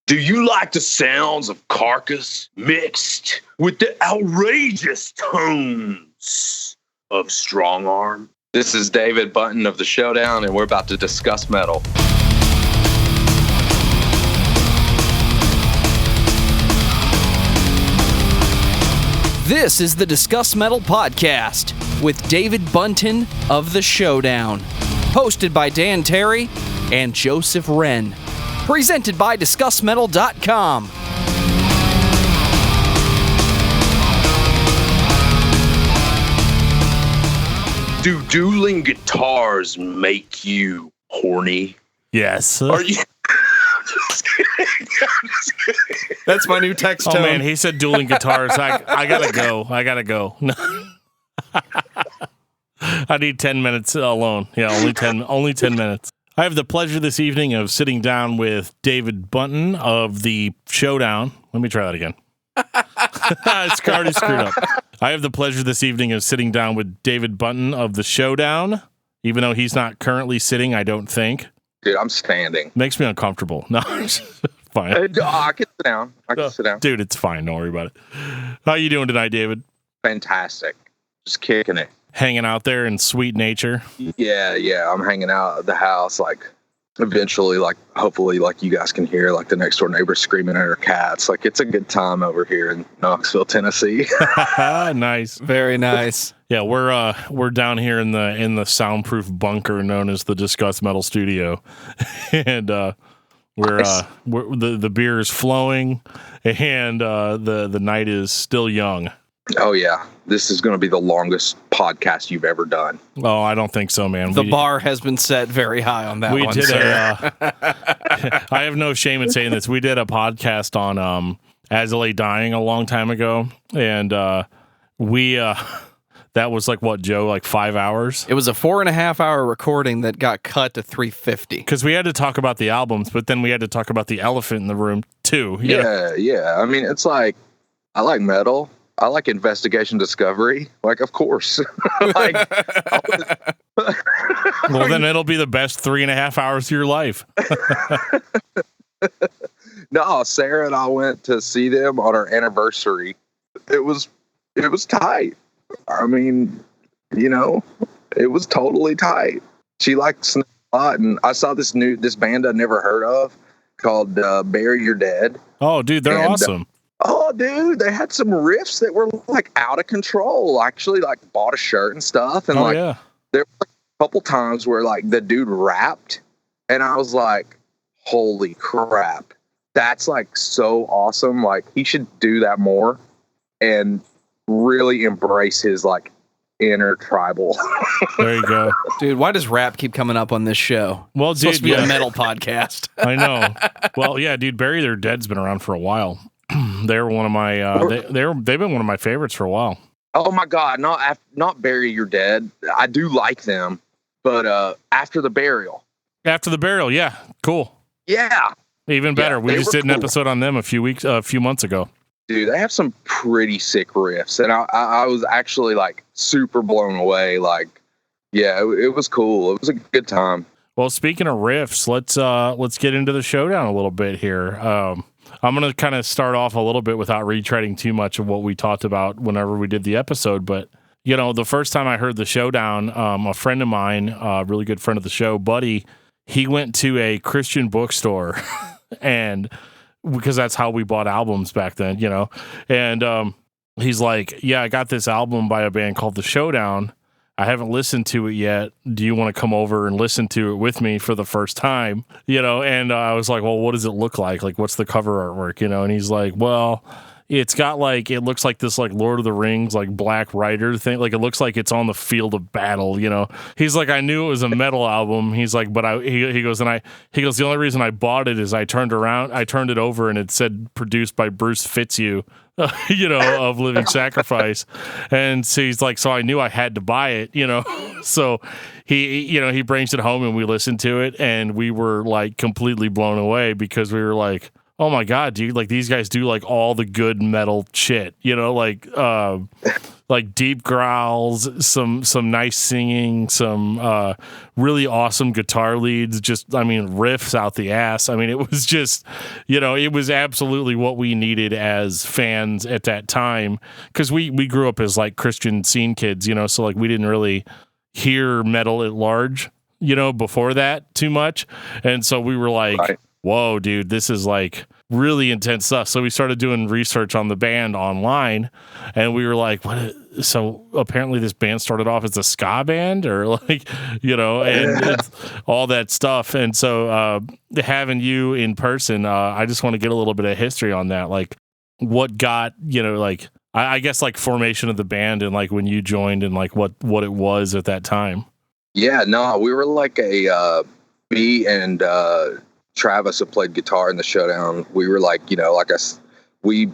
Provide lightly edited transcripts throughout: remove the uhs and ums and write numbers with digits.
Do you like the sounds of Carcass mixed with the outrageous tones of Strong Arm? This is David Bunton of The Showdown, and we're about to discuss metal. This is the Discuss Metal podcast with David Bunton of The Showdown, hosted by Dan Terry and Joseph Wren. Presented by discussmetal.com. Do dueling guitars make you horny? Yes. Are you? That's my new text tone. Oh man, he said dueling guitars. I gotta go. No. I need 10 minutes alone. Yeah, only 10 minutes. I have the pleasure this evening of sitting down with David Bunton of The Showdown. Let me try that again. It's already screwed up. I have the pleasure this evening of sitting down with David Bunton of The Showdown, even though he's not currently sitting, I don't think. Dude, I'm standing. Makes me uncomfortable. No, it's fine. I can sit down. Sit down. Dude, it's fine. Don't worry about it. How you doing tonight, David? Fantastic. Just kicking it. Hanging out there in sweet nature. Yeah. I'm hanging out at the house, eventually, hopefully, you guys can hear, the next door neighbor screaming at her cats. It's a good time over here in Knoxville, Tennessee. Nice. Very nice. Yeah, we're down here in the soundproof bunker known as the Discuss Metal Studio. And we're the beer is flowing and the night is still young. Oh, yeah. This is going to be the longest podcast you've ever done. Oh, I don't think so, man. The bar has been set very high on that one. We did I have no shame in saying this. We did a podcast on As I Lay Dying a long time ago, and we that was Joe, 5 hours? It was a 4.5 hour recording that got cut to 350. Because we had to talk about the albums, but then we had to talk about the elephant in the room, too. Yeah. I mean, it's I like metal. I like investigation discovery. Of course. Well, then it'll be the best 3.5 hours of your life. No, Sarah and I went to see them on our anniversary. It was tight. I mean, it was totally tight. She liked Snake a lot, and I saw this band I'd never heard of called Bury Your Dead. Oh, dude, they're awesome. Oh, dude, they had some riffs that were out of control. I actually bought a shirt and stuff, and there were a couple times where the dude rapped, and I was like, "Holy crap, that's so awesome!" He should do that more, and really embrace his inner tribal. There you go, dude. Why does rap keep coming up on this show? Well, it's supposed to be a metal podcast. I know. Well, yeah, dude, Bury Their Dead's been around for a while. They're one of my they've been one of my favorites for a while. Oh my God, not Bury Your Dead. I do like them, but After the Burial. After the Burial, yeah, cool. Yeah, even better. Yeah, we just did an episode on them a few months ago. Dude, they have some pretty sick riffs, and I was actually super blown away. It was cool. It was a good time. Well, speaking of riffs, let's get into the showdown a little bit here. I'm going to kind of start off a little bit without retreading too much of what we talked about whenever we did the episode. But, the first time I heard the showdown, a friend of mine, a really good friend of the show, Buddy, he went to a Christian bookstore and because that's how we bought albums back then, and he's like, yeah, I got this album by a band called The Showdown. I haven't listened to it yet. Do you want to come over and listen to it with me for the first time? And I was like, well, what does it look like? What's the cover artwork? And he's like, well, it's got it looks like this Lord of the Rings, Black Rider thing. It looks like it's on the field of battle, He's like, I knew it was a metal album. He's like, but he goes, the only reason I bought it is I turned it over and it said produced by Bruce Fitzhugh. Of Living Sacrifice. And so he's like, so I knew I had to buy it, So he brings it home and we listened to it and we were completely blown away because we were like, oh my God, dude, like these guys do like all the good metal shit, like deep growls, some nice singing, some really awesome guitar leads, riffs out the ass. I mean, it was just, it was absolutely what we needed as fans at that time, because we grew up as like Christian scene kids, so like we didn't really hear metal at large, before that too much. And so we were like, right. Whoa, dude, this is like really intense stuff. So we started doing research on the band online, and we were like, what? So apparently this band started off as a ska band, or like, and it's all that stuff. And so having you in person, I just want to get a little bit of history on that. Like what got, I guess like formation of the band, and like when you joined, and like what it was at that time. Yeah, no, we were like me and Travis, who played guitar in the Showdown, we were like, we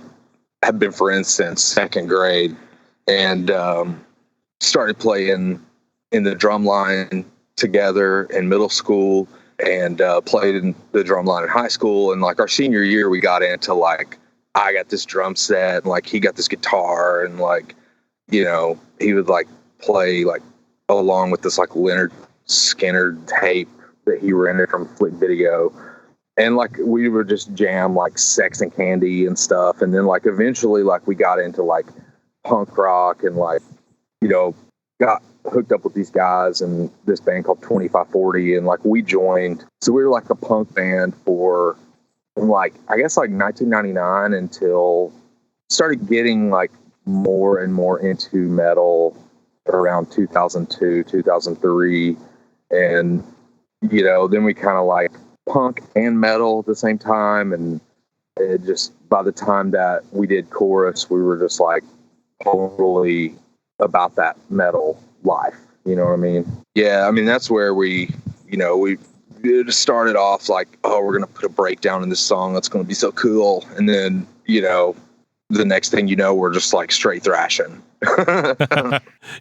have been friends since second grade, and started playing in the drum line together in middle school, and played in the drum line in high school. And like our senior year, we got into like, I got this drum set, and like he got this guitar, and like, he would like play like along with this like Leonard Skinner tape that he rented from Flick Video. And like we would just jam like Sex and Candy and stuff. And then like eventually like we got into like punk rock, and like, got hooked up with these guys and this band called 2540. And like we joined. So we were like a punk band from like, I guess like 1999 until started getting like more and more into metal around 2002, 2003. And, then we kind of like punk and metal at the same time, and it just, by the time that we did chorus, we were just like totally about that metal life, you know what I mean? Yeah, I mean that's where we just started off like, oh, we're gonna put a breakdown in this song that's gonna be so cool, and then the next thing we're just like straight thrashing.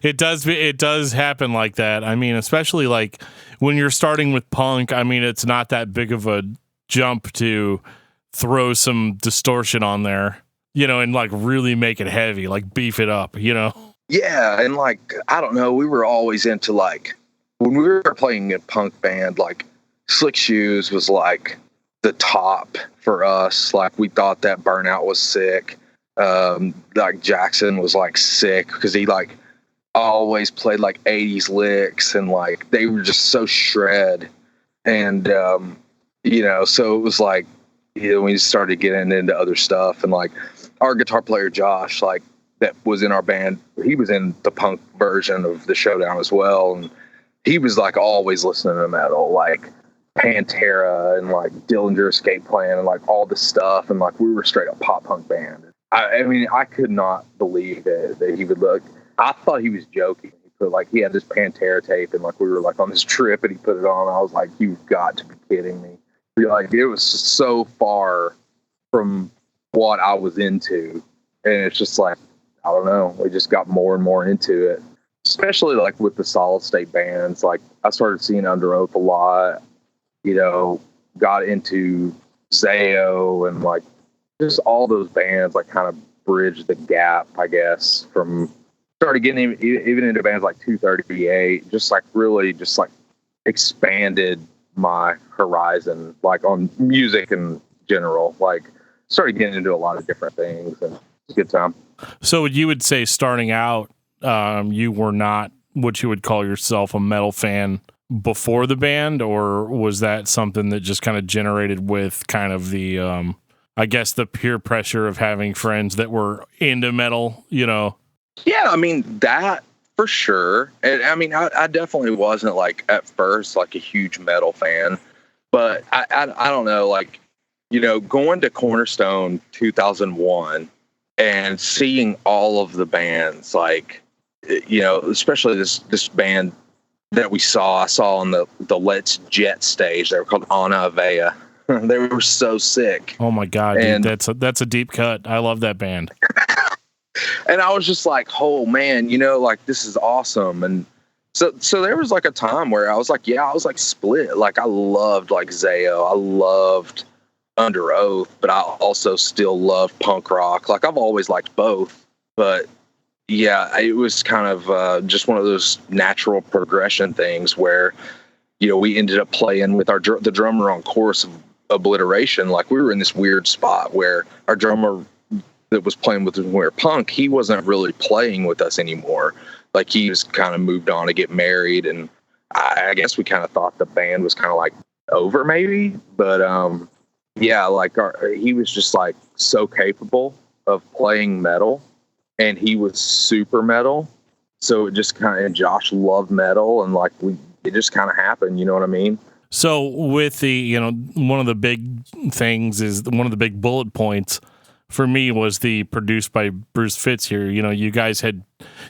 It does happen like that. I mean, especially like when you're starting with punk, I mean, it's not that big of a jump to throw some distortion on there, and like really make it heavy, like beef it up, Yeah. And like, I don't know, we were always into like, when we were playing in punk band, like Slick Shoes was like the top for us. Like we thought that Burnout was sick. Like Jackson was like sick because he like always played like 80s licks, and like they were just so shred. And so it was like, we started getting into other stuff, and like our guitar player Josh, like that was in our band, he was in the punk version of the Showdown as well, and he was like always listening to metal, like Pantera and like Dillinger Escape Plan and like all this stuff, and like we were straight up pop punk band. I mean, I could not believe that he would look. I thought he was joking. He had this Pantera tape, and like we were like on this trip, and he put it on. I was like, "You've got to be kidding me!" Like it was so far from what I was into, and it's just like, I don't know. We just got more and more into it, especially like with the solid state bands. Like I started seeing Under Oath a lot. Got into Zayo and like. Just all those bands like kind of bridged the gap, I guess, from started getting even into bands like 238, just like really just like expanded my horizon, like on music in general, like started getting into a lot of different things, and it's a good time. So you would say starting out, you were not what you would call yourself a metal fan before the band, or was that something that just kind of generated with kind of the, I guess the peer pressure of having friends that were into metal, Yeah, I mean, that for sure. And I mean, I definitely wasn't like at first like a huge metal fan, but I don't know, like, going to Cornerstone 2001 and seeing all of the bands, like, especially this band that I saw on the Let's Jet stage. They were called Ana Avea. They were so sick. Oh my God, dude, that's a deep cut. I love that band. And I was just like, oh man, like this is awesome. And so there was like a time where I was like, I was like split. Like I loved like Zayo. I loved under oath, but I also still love punk rock. Like I've always liked both, but yeah, it was kind of just one of those natural progression things where, we ended up playing with the drummer on Chorus of Obliteration. Like we were in this weird spot where our drummer that was playing with We're Punk, he wasn't really playing with us anymore. Like he was kind of moved on to get married, and I guess we kind of thought the band was kind of like over maybe, but yeah, like he was just like so capable of playing metal, and he was super metal. So it just kind of, and Josh loved metal, and like it just kind of happened, you know what I mean? So with the, one of the big things is one of the big bullet points for me was the produced by Bruce Fitz here. You guys had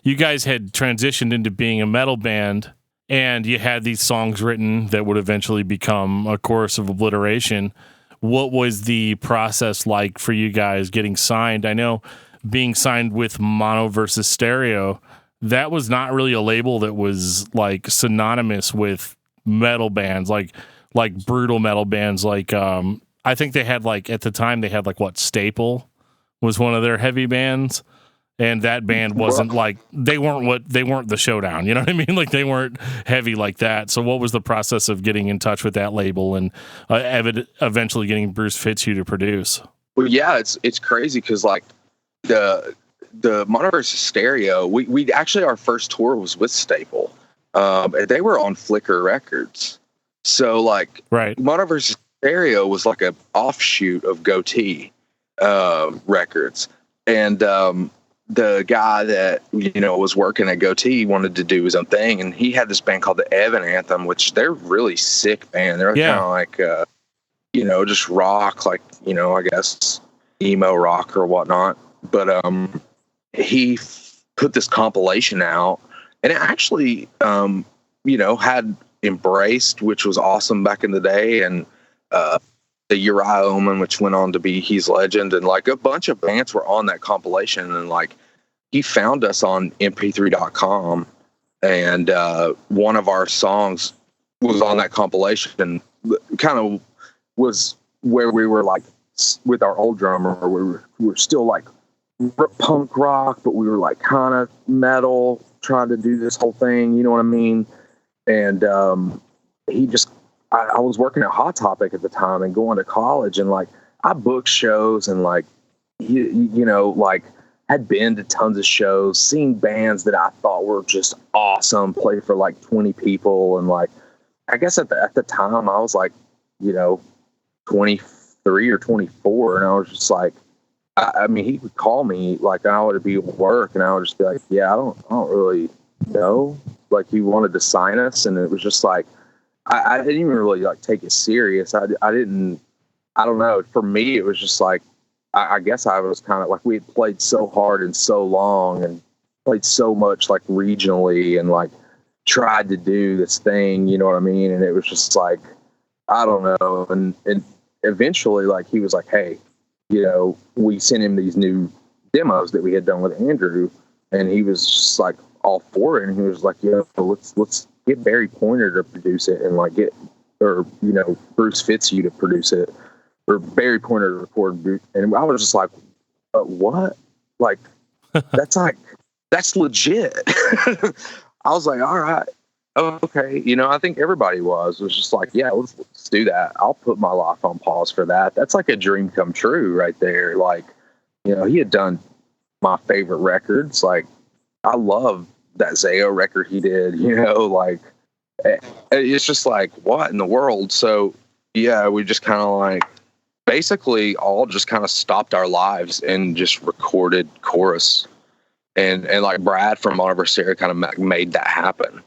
transitioned into being a metal band, and you had these songs written that would eventually become a Chorus of Obliteration. What was the process like for you guys getting signed? I know being signed with Mono versus Stereo, that was not really a label that was like synonymous with metal bands, like brutal metal bands. Like I think they had like, at the time they had like Staple was one of their heavy bands, and that band wasn't like, they weren't the Showdown, you know what I mean? Like they weren't heavy like that. So what was the process of getting in touch with that label and eventually getting Bruce Fitzhugh to produce? Well, yeah, it's crazy because like the Mono versus Stereo, we actually, our first tour was with Staple. They were on Flickr Records. So like right. Mono versus Stereo was like a offshoot of Goatee Records. And the guy that, was working at Goatee wanted to do his own thing. And he had this band called the Evan Anthem, which they're really sick band. They're kind of like, just rock, like, I guess emo rock or whatnot. But he put this compilation out, and it actually, had Embraced, which was awesome back in the day, and the Uriah Omen, which went on to be He's Legend, and like a bunch of bands were on that compilation. And like he found us on mp3.com, and one of our songs was on that compilation, and kind of was where we were like with our old drummer, we were still like punk rock, but we were like kind of metal, trying to do this whole thing, you know what I mean? And I was working at Hot Topic at the time and going to college, and like I booked shows, and like like had been to tons of shows, seen bands that I thought were just awesome play for like 20 people, and like I guess at the time I was like 23 or 24, and I was just like, I mean, he would call me like I would be at work, and I would just be like, yeah, I don't really know. Like he wanted to sign us, and it was just like I didn't even really like take it serious. I don't know. For me, it was just like I guess I was kind of like, we had played so hard and so long, and played so much like regionally, and like tried to do this thing, you know what I mean? And it was just like, I don't know. And eventually, like he was like, hey, we sent him these new demos that we had done with Andrew, and he was just like all for it. And he was like, let's get Barry Pointer to produce it, and like Bruce Fitzhugh to produce it, or Barry Pointer to record. And I was just like, what? Like, that's legit. I was like, all right. Oh, okay. I think everybody was just like, yeah, let's do that. I'll put my life on pause for that. That's like a dream come true right there. Like, he had done my favorite records. Like, I love that Zayo record he did, like it's just like, what in the world? So yeah, we just kind of like basically all just kind of stopped our lives and just recorded Chorus, and like Brad from Mono Stereo kind of made that happen.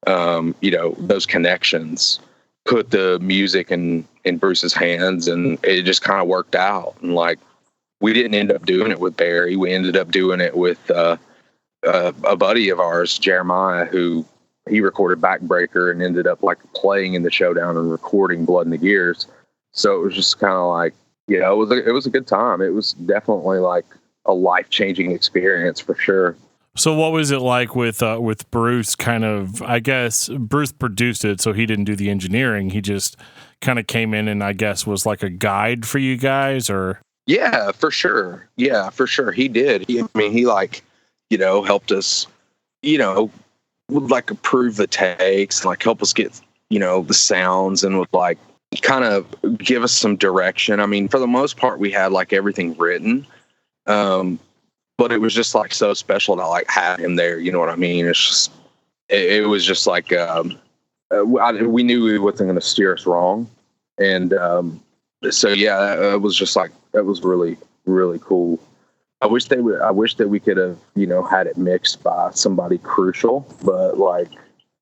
Those connections, put the music in Bruce's hands, and it just kind of worked out. And like, we didn't end up doing it with Barry. We ended up doing it with a buddy of ours, Jeremiah, who he recorded Backbreaker and ended up like playing in the Showdown and recording Blood in the Gears. So it was just kind of like, it was a good time. It was definitely like a life-changing experience for sure. So what was it like with Bruce? Kind of, I guess Bruce produced it, so he didn't do the engineering. He just kind of came in and I guess was like a guide for you guys, or? Yeah, for sure. Yeah, for sure. He did. He like, helped us, would like approve the takes, like help us get, the sounds, and would like kind of give us some direction. I mean, for the most part, we had like everything written. But it was just like so special to like have him there. You know what I mean? It's just, it was just like, we knew he wasn't going to steer us wrong. And, so yeah, it was just like, that was really, really cool. I wish that we could have, had it mixed by somebody crucial, but like,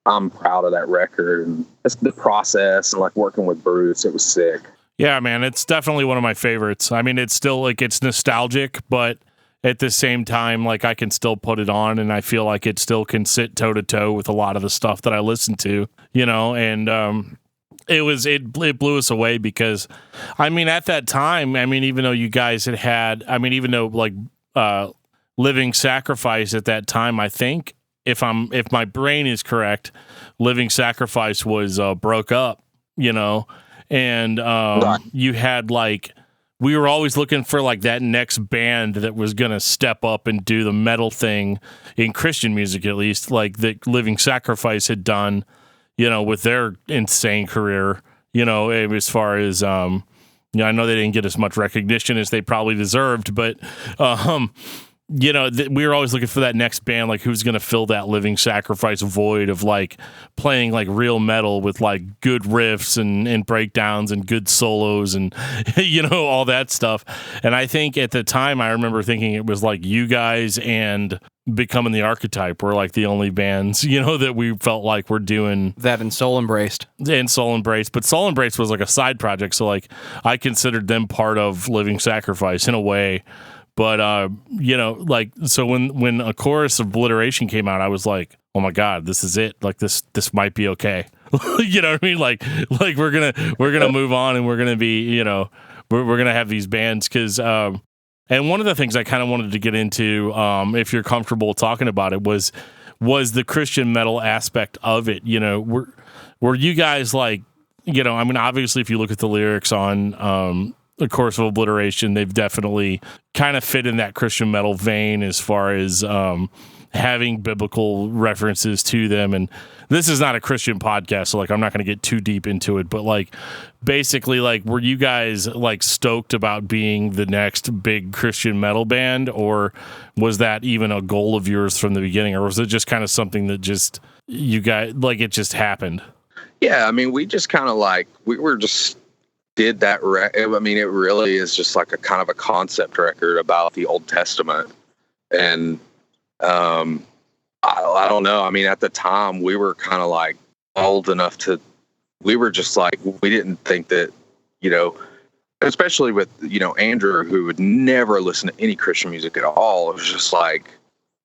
I'm proud of that record, and it's the process, and like working with Bruce, it was sick. Yeah, man, it's definitely one of my favorites. I mean, it's still like, it's nostalgic, but at the same time, like I can still put it on, and I feel like it still can sit toe to toe with a lot of the stuff that I listen to, and it blew us away because, I mean, at that time, I mean, even though you guys even though like Living Sacrifice at that time, I think if my brain is correct, Living Sacrifice was broke up, and right. You had like, we were always looking for like that next band that was going to step up and do the metal thing in Christian music, at least, like that Living Sacrifice had done, with their insane career, as far as, I know they didn't get as much recognition as they probably deserved, but, we were always looking for that next band, like who's going to fill that Living Sacrifice void of like playing like real metal with like good riffs and breakdowns and good solos and, all that stuff. And I think at the time I remember thinking it was like you guys and Becoming the Archetype were like the only bands, that we felt like were doing that, and Soul Embraced. But Soul Embraced was like a side project. So like I considered them part of Living Sacrifice in a way. But, like, so when A Chorus of Obliteration came out, I was like, oh my God, this is it. Like this might be okay. You know what I mean? Like we're going to move on, and we're going to be, we're going to have these bands. Cause, and one of the things I kind of wanted to get into, if you're comfortable talking about it, was the Christian metal aspect of it. Were you guys like, I mean, obviously if you look at the lyrics on, A Chorus of Obliteration, they've definitely kind of fit in that Christian metal vein as far as having biblical references to them. And this is not a Christian podcast, so like I'm not going to get too deep into it, but like basically, like, were you guys like stoked about being the next big Christian metal band, or was that even a goal of yours from the beginning, or was it just kind of something that just you guys like it just happened? Yeah, I mean, we just kind of like we were just did that. I mean, it really is just like a kind of a concept record about the Old Testament. And I don't know. I mean, at the time we were kind of like old enough we were just like, we didn't think that, especially with, Andrew, who would never listen to any Christian music at all. It was just like,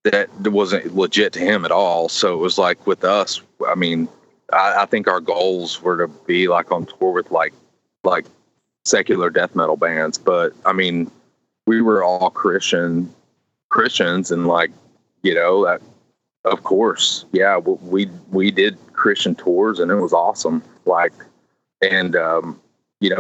that wasn't legit to him at all. So it was like with us, I mean, I think our goals were to be like on tour with like secular death metal bands, but I mean, we were all Christians, and like, that, of course, yeah, we did Christian tours, and it was awesome. Like, and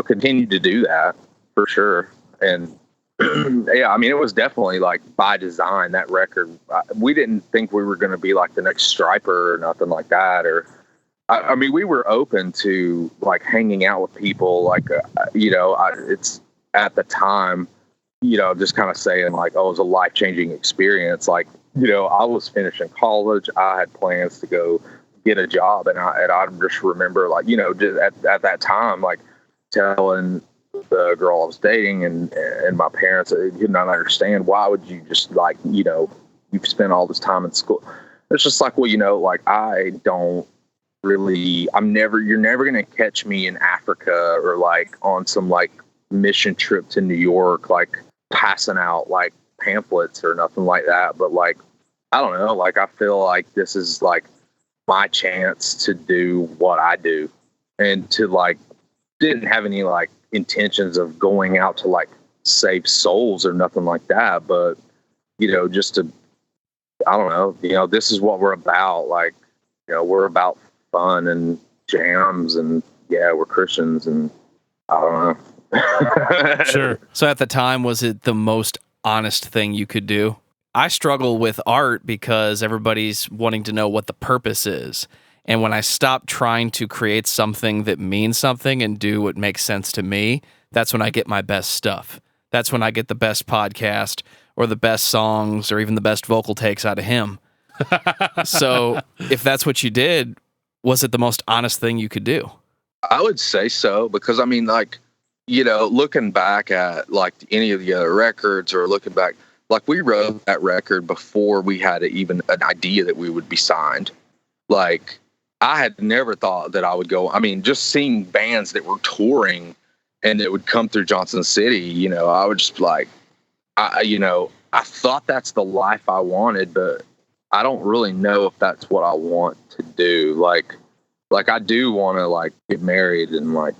continued to do that for sure. And yeah, I mean, it was definitely like by design, that record. We didn't think we were going to be like the next Striper or nothing like that, or. I mean, we were open to like hanging out with people, like, it's at the time, just kind of saying like, oh, it was a life-changing experience. Like, I was finishing college. I had plans to go get a job. And I just remember like, just at that time, like telling the girl I was dating and my parents did not understand, why would you just like, you've spent all this time in school. It's just like, well, like I don't, really, you're never going to catch me in Africa or like on some like mission trip to New York, like passing out like pamphlets or nothing like that. But like, I don't know, like I feel like this is like my chance to do what I do, and to like, didn't have any like intentions of going out to like save souls or nothing like that. But, just to, I don't know, this is what we're about. Like, we're about fun and jams and yeah, we're Christians, and I don't know. Sure. So at the time, was it the most honest thing you could do? I struggle with art because everybody's wanting to know what the purpose is. And when I stop trying to create something that means something and do what makes sense to me, that's when I get my best stuff. That's when I get the best podcast or the best songs or even the best vocal takes out of him. So if that's what you did, was it the most honest thing you could do? I would say so, because I mean, like, you know, looking back at like any of the other records, or looking back, like we wrote that record before we had even an idea that we would be signed. Like, I had never thought that I would go. I mean, just seeing bands that were touring and it would come through Johnson City, you know, I would just like, I thought that's the life I wanted, but I don't really know if that's what I want to do. Like I do want to like get married and like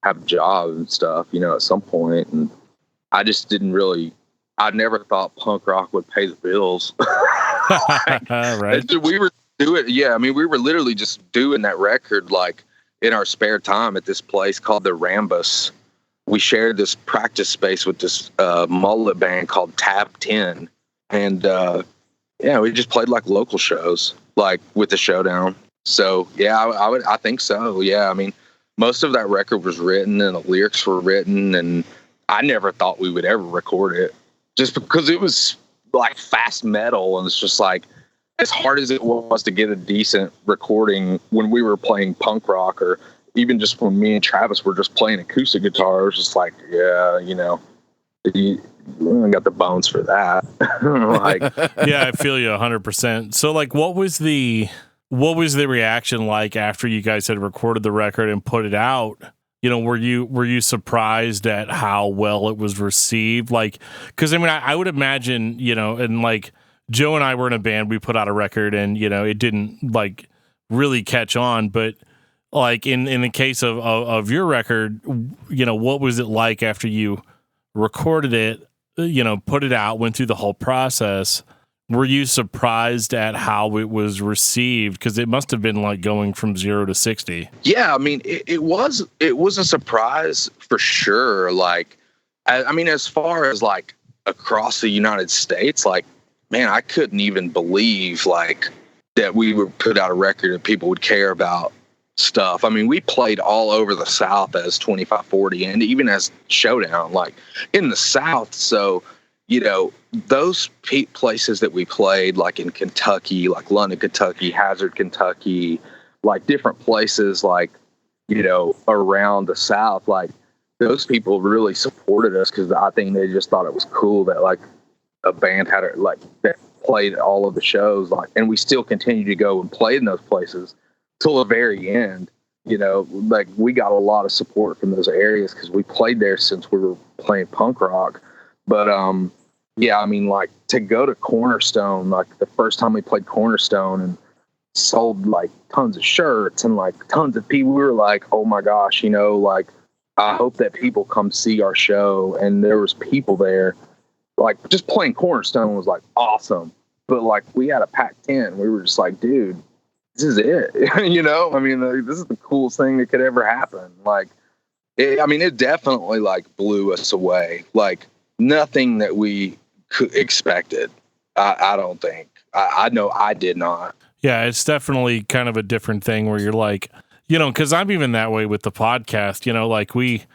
have a job and stuff, you know, at some point. And I just didn't really, I never thought punk rock would pay the bills. Right. We were doing, yeah. I mean, we were literally just doing that record like in our spare time at this place called the Rambus. We shared this practice space with this mullet band called Tab 10. And yeah, we just played like local shows, like with the Showdown. So yeah, I think so. Yeah. I mean, most of that record was written and the lyrics were written, and I never thought we would ever record it, just because it was like fast metal. And it's just like, as hard as it was to get a decent recording when we were playing punk rock, or even just when me and Travis were just playing acoustic guitar, it was just like, yeah, you know, you got the bones for that. Like, yeah, I feel you 100%. So like, what was the reaction like after you guys had recorded the record and put it out? You know, were you surprised at how well it was received? Like, because I mean, I would imagine, you know, and like Joe and I were in a band, we put out a record, and you know, it didn't like really catch on. But like in the case of your record, you know, what was it like after you recorded it? You know, put it out, went through the whole process. Were you surprised at how it was received? Because it must have been like going from 0 to 60. Yeah, I mean, it was a surprise for sure. Like, I mean, as far as like across the United States, like, man, I couldn't even believe like that we would put out a record and people would care about stuff. I mean, we played all over the South as 2540 and even as Showdown, like in the South. So, you know, those places that we played, like in Kentucky, like London, Kentucky, Hazard, Kentucky, like different places, like, you know, around the South, like those people really supported us, because I think they just thought it was cool that like a band had it, like that played all of the shows, like, and we still continue to go and play in those places till the very end. You know, like we got a lot of support from those areas because we played there since we were playing punk rock. But yeah, I mean, like to go to Cornerstone, like the first time we played Cornerstone and sold like tons of shirts and like tons of people, we were like, oh my gosh, you know, like I hope that people come see our show. And there was people there, like just playing Cornerstone was like awesome. But like we had a packed tent. We were just like, dude, this is it. You know, I mean, this is the coolest thing that could ever happen. Like, it definitely like blew us away. Like nothing that we expected. I don't think. I know I did not. Yeah, it's definitely kind of a different thing where you're like, you know, because I'm even that way with the podcast. You know, like we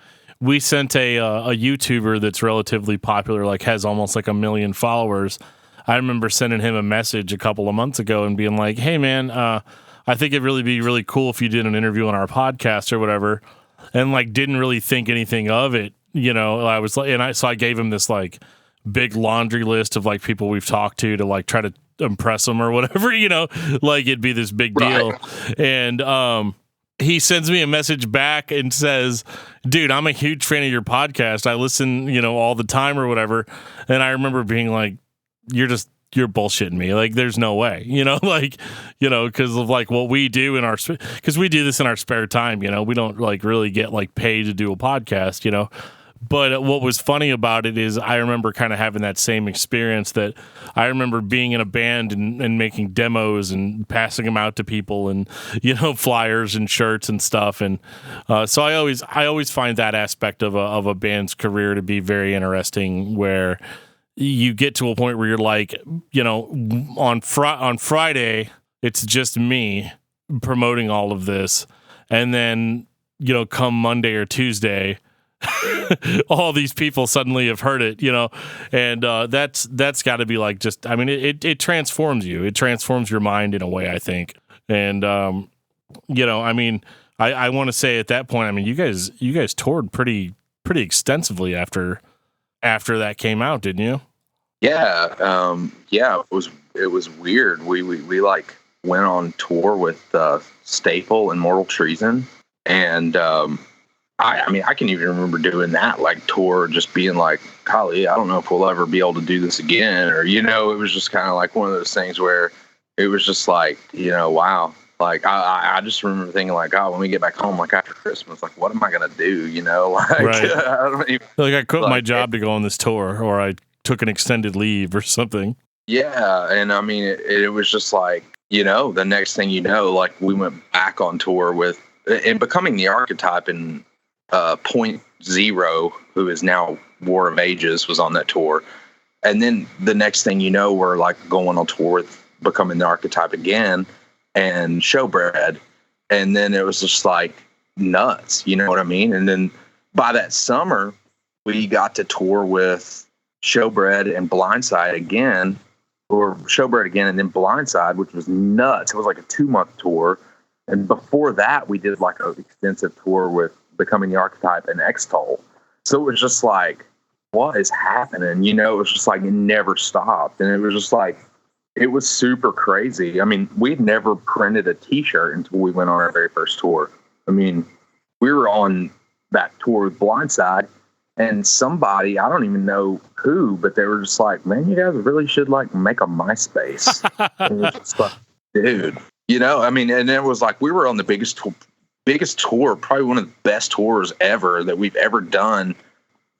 sent a YouTuber that's relatively popular, like has almost like 1 million followers. I remember sending him a message a couple of months ago and being like, hey, man, I think it'd really be really cool if you did an interview on our podcast or whatever. And like, didn't really think anything of it. You know, I was like, so I gave him this like big laundry list of like people we've talked to like try to impress them or whatever, you know, like it'd be this big deal. Right. And he sends me a message back and says, dude, I'm a huge fan of your podcast. I listen, you know, all the time or whatever. And I remember being like, you're bullshitting me. Like, there's no way, you know, like, you know, because of like what we do in because we do this in our spare time, you know, we don't like really get like paid to do a podcast, you know, But what was funny about it is I remember kind of having that same experience, that I remember being in a band and making demos and passing them out to people, and, you know, flyers and shirts and stuff. And so I always find that aspect of a band's career to be very interesting, where you get to a point where you're like, you know, on Friday, it's just me promoting all of this. And then, you know, come Monday or Tuesday, all these people suddenly have heard it, you know, and that's got to be like, just, I mean, it transforms you. It transforms your mind in a way, I think. And, you know, I mean, I want to say at that point, I mean, you guys toured pretty extensively after that came out, didn't you? Yeah. Yeah, it was weird. We like went on tour with Staple and Mortal Treason, and I mean, I can even remember doing that like tour, just being like, golly, I don't know if we'll ever be able to do this again, or, you know, it was just kind of like one of those things where it was just like, you know, wow. Like I just remember thinking like, oh, when we get back home, like after Christmas, like what am I gonna do? You know, like right. I don't even, like I quit my job to go on this tour, or I took an extended leave or something. Yeah, and I mean, it was just like, you know, the next thing you know, like we went back on tour with and Becoming the Archetype, and Point Zero, who is now War of Ages, was on that tour. And then the next thing you know, we're like going on tour with Becoming the Archetype again and Showbread. And then it was just like nuts, you know what I mean? And then by that summer, we got to tour with Showbread and Blindside again, or Showbread again, and then Blindside, which was nuts. It was like a 2-month tour. And before that, we did like an extensive tour with Becoming the Archetype and X-Toll. So it was just like, what is happening? You know, it was just like, it never stopped. And it was just like, it was super crazy. I mean, we'd never printed a t-shirt until we went on our very first tour. I mean, we were on that tour with Blindside, and somebody, I don't even know who, but they were just like, man, you guys really should like make a MySpace. And it was just like, dude, you know, I mean, and it was like, we were on the biggest tour, probably one of the best tours ever that we've ever done.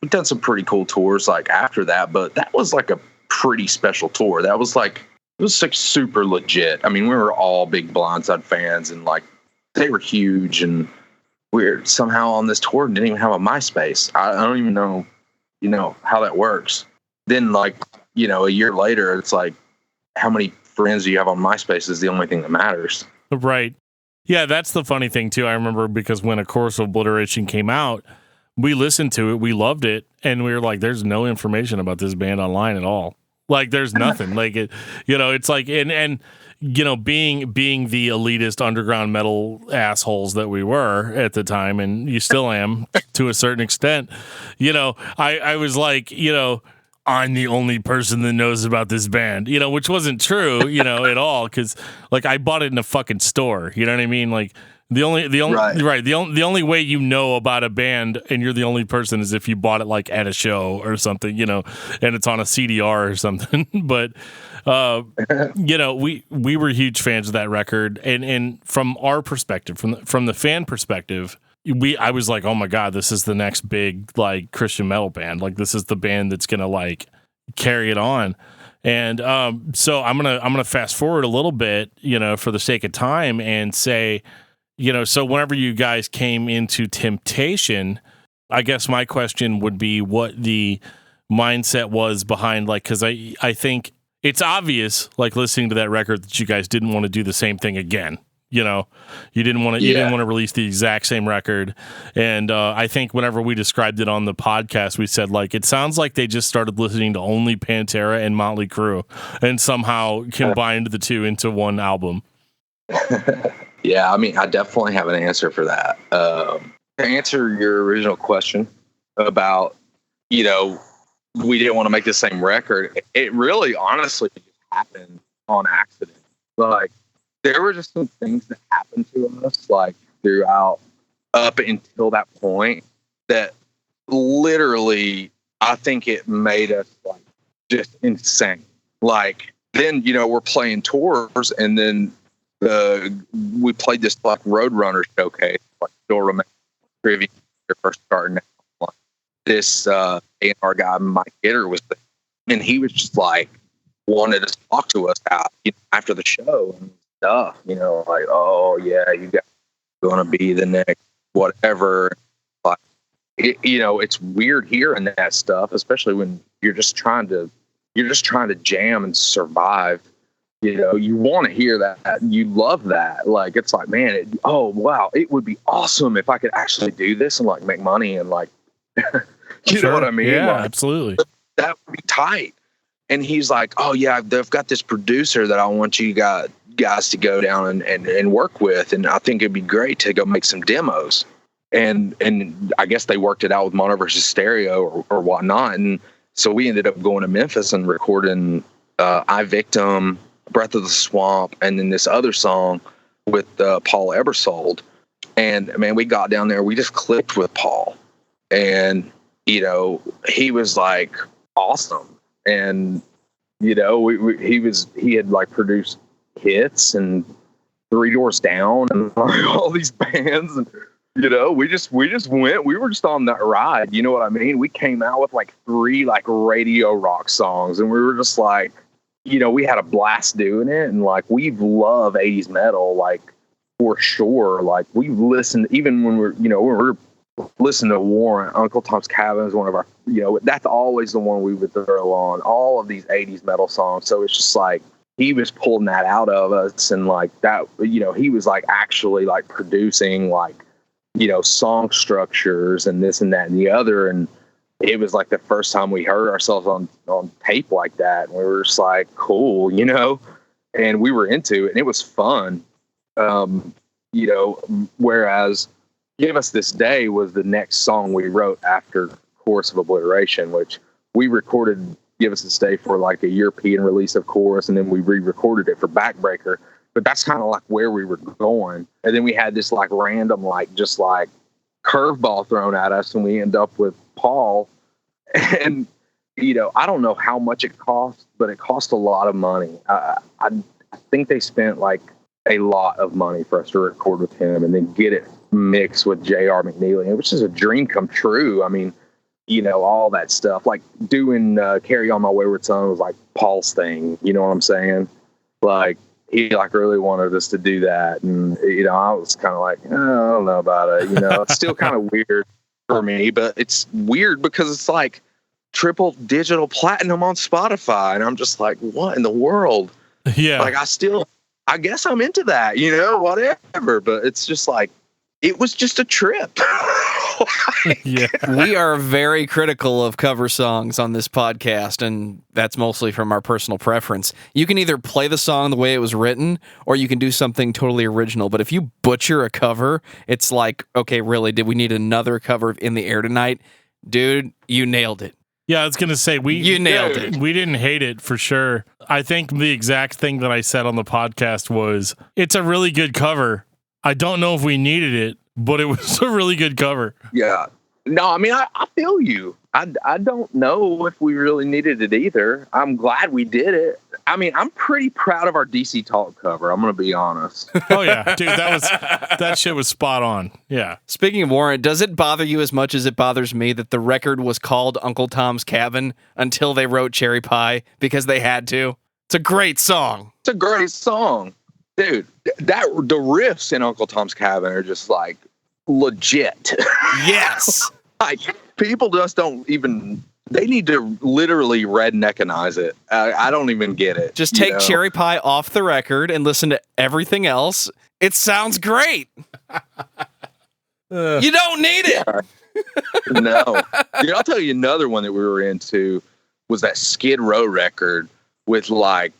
We've done some pretty cool tours like after that, but that was like a pretty special tour. That was like, it was like super legit. I mean, we were all big Blindside fans, and like they were huge, and we're somehow on this tour and didn't even have a MySpace. I don't even know, you know, how that works. Then like, you know, a year later, it's like, how many friends do you have on MySpace is the only thing that matters. Right. Yeah, that's the funny thing too. I remember because when A Chorus of Obliteration came out, we listened to it, we loved it, and we were like, there's no information about this band online at all. Like there's nothing. Like it, you know, it's like, and you know, being the elitist underground metal assholes that we were at the time, and you still am to a certain extent, you know, I was like, you know, I'm the only person that knows about this band, you know, which wasn't true, you know, at all. Cause like I bought it in a fucking store, you know what I mean? Like the only way you know about a band and you're the only person is if you bought it like at a show or something, you know, and it's on a CDR or something. But, you know, we were huge fans of that record. And from our perspective, from the fan perspective, I was like, oh my God, this is the next big like Christian metal band. Like this is the band that's going to like carry it on. And so I'm gonna fast forward a little bit, you know, for the sake of time, and say, you know, so whenever you guys came into Temptation, I guess my question would be what the mindset was behind, like, because I think it's obvious, like listening to that record, that you guys didn't want to do the same thing again. You know, you didn't want to release the exact same record. And I think whenever we described it on the podcast, we said, like, it sounds like they just started listening to only Pantera and Motley Crue and somehow combined the two into one album. Yeah, I mean, I definitely have an answer for that. To answer your original question about, you know, we didn't want to make the same record, it really honestly just happened on accident. Like, there were just some things that happened to us, like, throughout, up until that point, that literally, I think it made us, like, just insane. Like, then, you know, we're playing tours, and then we played this like Roadrunner showcase, like still remember trivia first starting out. this A&R guy, Mike Gitter, was there, and he was just like wanted to talk to us after the show and stuff, like, oh yeah, you guys are gonna be the next whatever. Like, it's weird hearing that stuff, especially when you're just trying to jam and survive. You want to hear that. You love that. Like, it's like, man, oh wow, it would be awesome if I could actually do this and like make money and like, you know what I mean? Yeah, like, absolutely. That would be tight. And he's like, oh yeah, they've got this producer that I want you guys to go down and work with, and I think it'd be great to go make some demos. And I guess they worked it out with Mono versus Stereo or whatnot. And so we ended up going to Memphis and recording I Victim, Breath of the Swamp, and then this other song with Paul Ebersold. And man, we got down there, we just clicked with Paul, and he was like awesome. And he had like produced Hits and Three Doors Down and like all these bands, and we just went. We were just on that ride. You know what I mean? We came out with like 3 like radio rock songs, and we were just like, we had a blast doing it. And like, we love 80s metal, like for sure. Like, we've listened even when we're listening to Warrant. Uncle Tom's Cabin is one of our, that's always the one we would throw on all of these 80s metal songs. So it's just like, he was pulling that out of us, and like that, he was like actually like producing like, song structures and this and that and the other. And it was like the first time we heard ourselves on tape like that. And we were just like, cool, and we were into it, and it was fun. Whereas Give Us This Day was the next song we wrote after Chorus of Obliteration, which we recorded Give Us This Day for like a European release of Chorus, and then we re-recorded it for Backbreaker. But that's kind of like where we were going. And then we had this like random, like just like curveball thrown at us, and we end up with Paul. And, I don't know how much it cost, but it cost a lot of money. I think they spent like a lot of money for us to record with him and then get it mixed with J.R. McNeely, which is a dream come true. I mean, all that stuff, like doing Carry On My Wayward Son was like Paul's thing. You know what I'm saying? Like, he like really wanted us to do that. And, I was kind of like, I don't know about it. It's still kind of weird for me, but it's weird because it's like triple digital platinum on Spotify. And I'm just like, what in the world? Yeah. Like, I guess I'm into that, whatever. But it's just like, it was just a trip. Yeah. We are very critical of cover songs on this podcast, and that's mostly from our personal preference. You can either play the song the way it was written, or you can do something totally original. But if you butcher a cover, it's like, okay, really, did we need another cover of In the Air Tonight? Dude, you nailed it. Yeah, I was going to say, you nailed it. We didn't hate it for sure. I think the exact thing that I said on the podcast was, it's a really good cover. I don't know if we needed it, but it was a really good cover. Yeah. No, I mean, I feel you. I don't know if we really needed it either. I'm glad we did it. I mean, I'm pretty proud of our DC Talk cover. I'm going to be honest. Oh yeah, dude, that shit was spot on. Yeah. Speaking of Warrant, does it bother you as much as it bothers me that the record was called Uncle Tom's Cabin until they wrote Cherry Pie because they had to? It's a great song. It's a great song. Dude, the riffs in Uncle Tom's Cabin are just like legit. Yes. Like, people just don't even, they need to literally redneckinize it. I don't even get it. Just take Cherry Pie off the record and listen to everything else. It sounds great. You don't need it. No. Dude, I'll tell you another one that we were into was that Skid Row record with like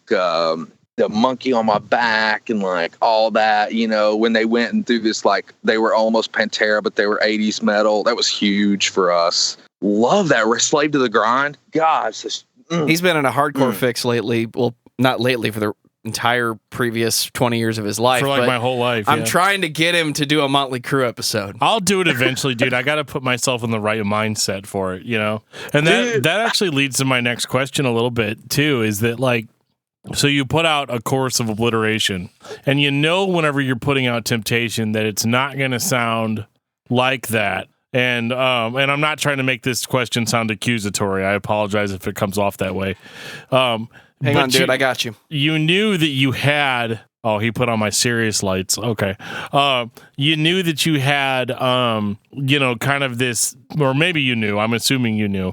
the Monkey on My Back and like all that, when they went and through this, like they were almost Pantera, but they were 80s metal. That was huge for us. Love that. We're Slave to the Grind. Gosh. He's been in a hardcore fix lately. Well, not lately, for the entire previous 20 years of his life. For like my whole life. I'm trying to get him to do a Motley Crue episode. I'll do it eventually, dude. I got to put myself in the right mindset for it, And that actually leads to my next question a little bit too, is that like, so you put out a Chorus of Obliteration, and whenever you're putting out Temptation that it's not going to sound like that. And I'm not trying to make this question sound accusatory. I apologize if it comes off that way. Hang on, dude. I got you. You knew that you had. Oh, he put on my serious lights. Okay. You knew that you had, kind of this, or maybe you knew, I'm assuming you knew,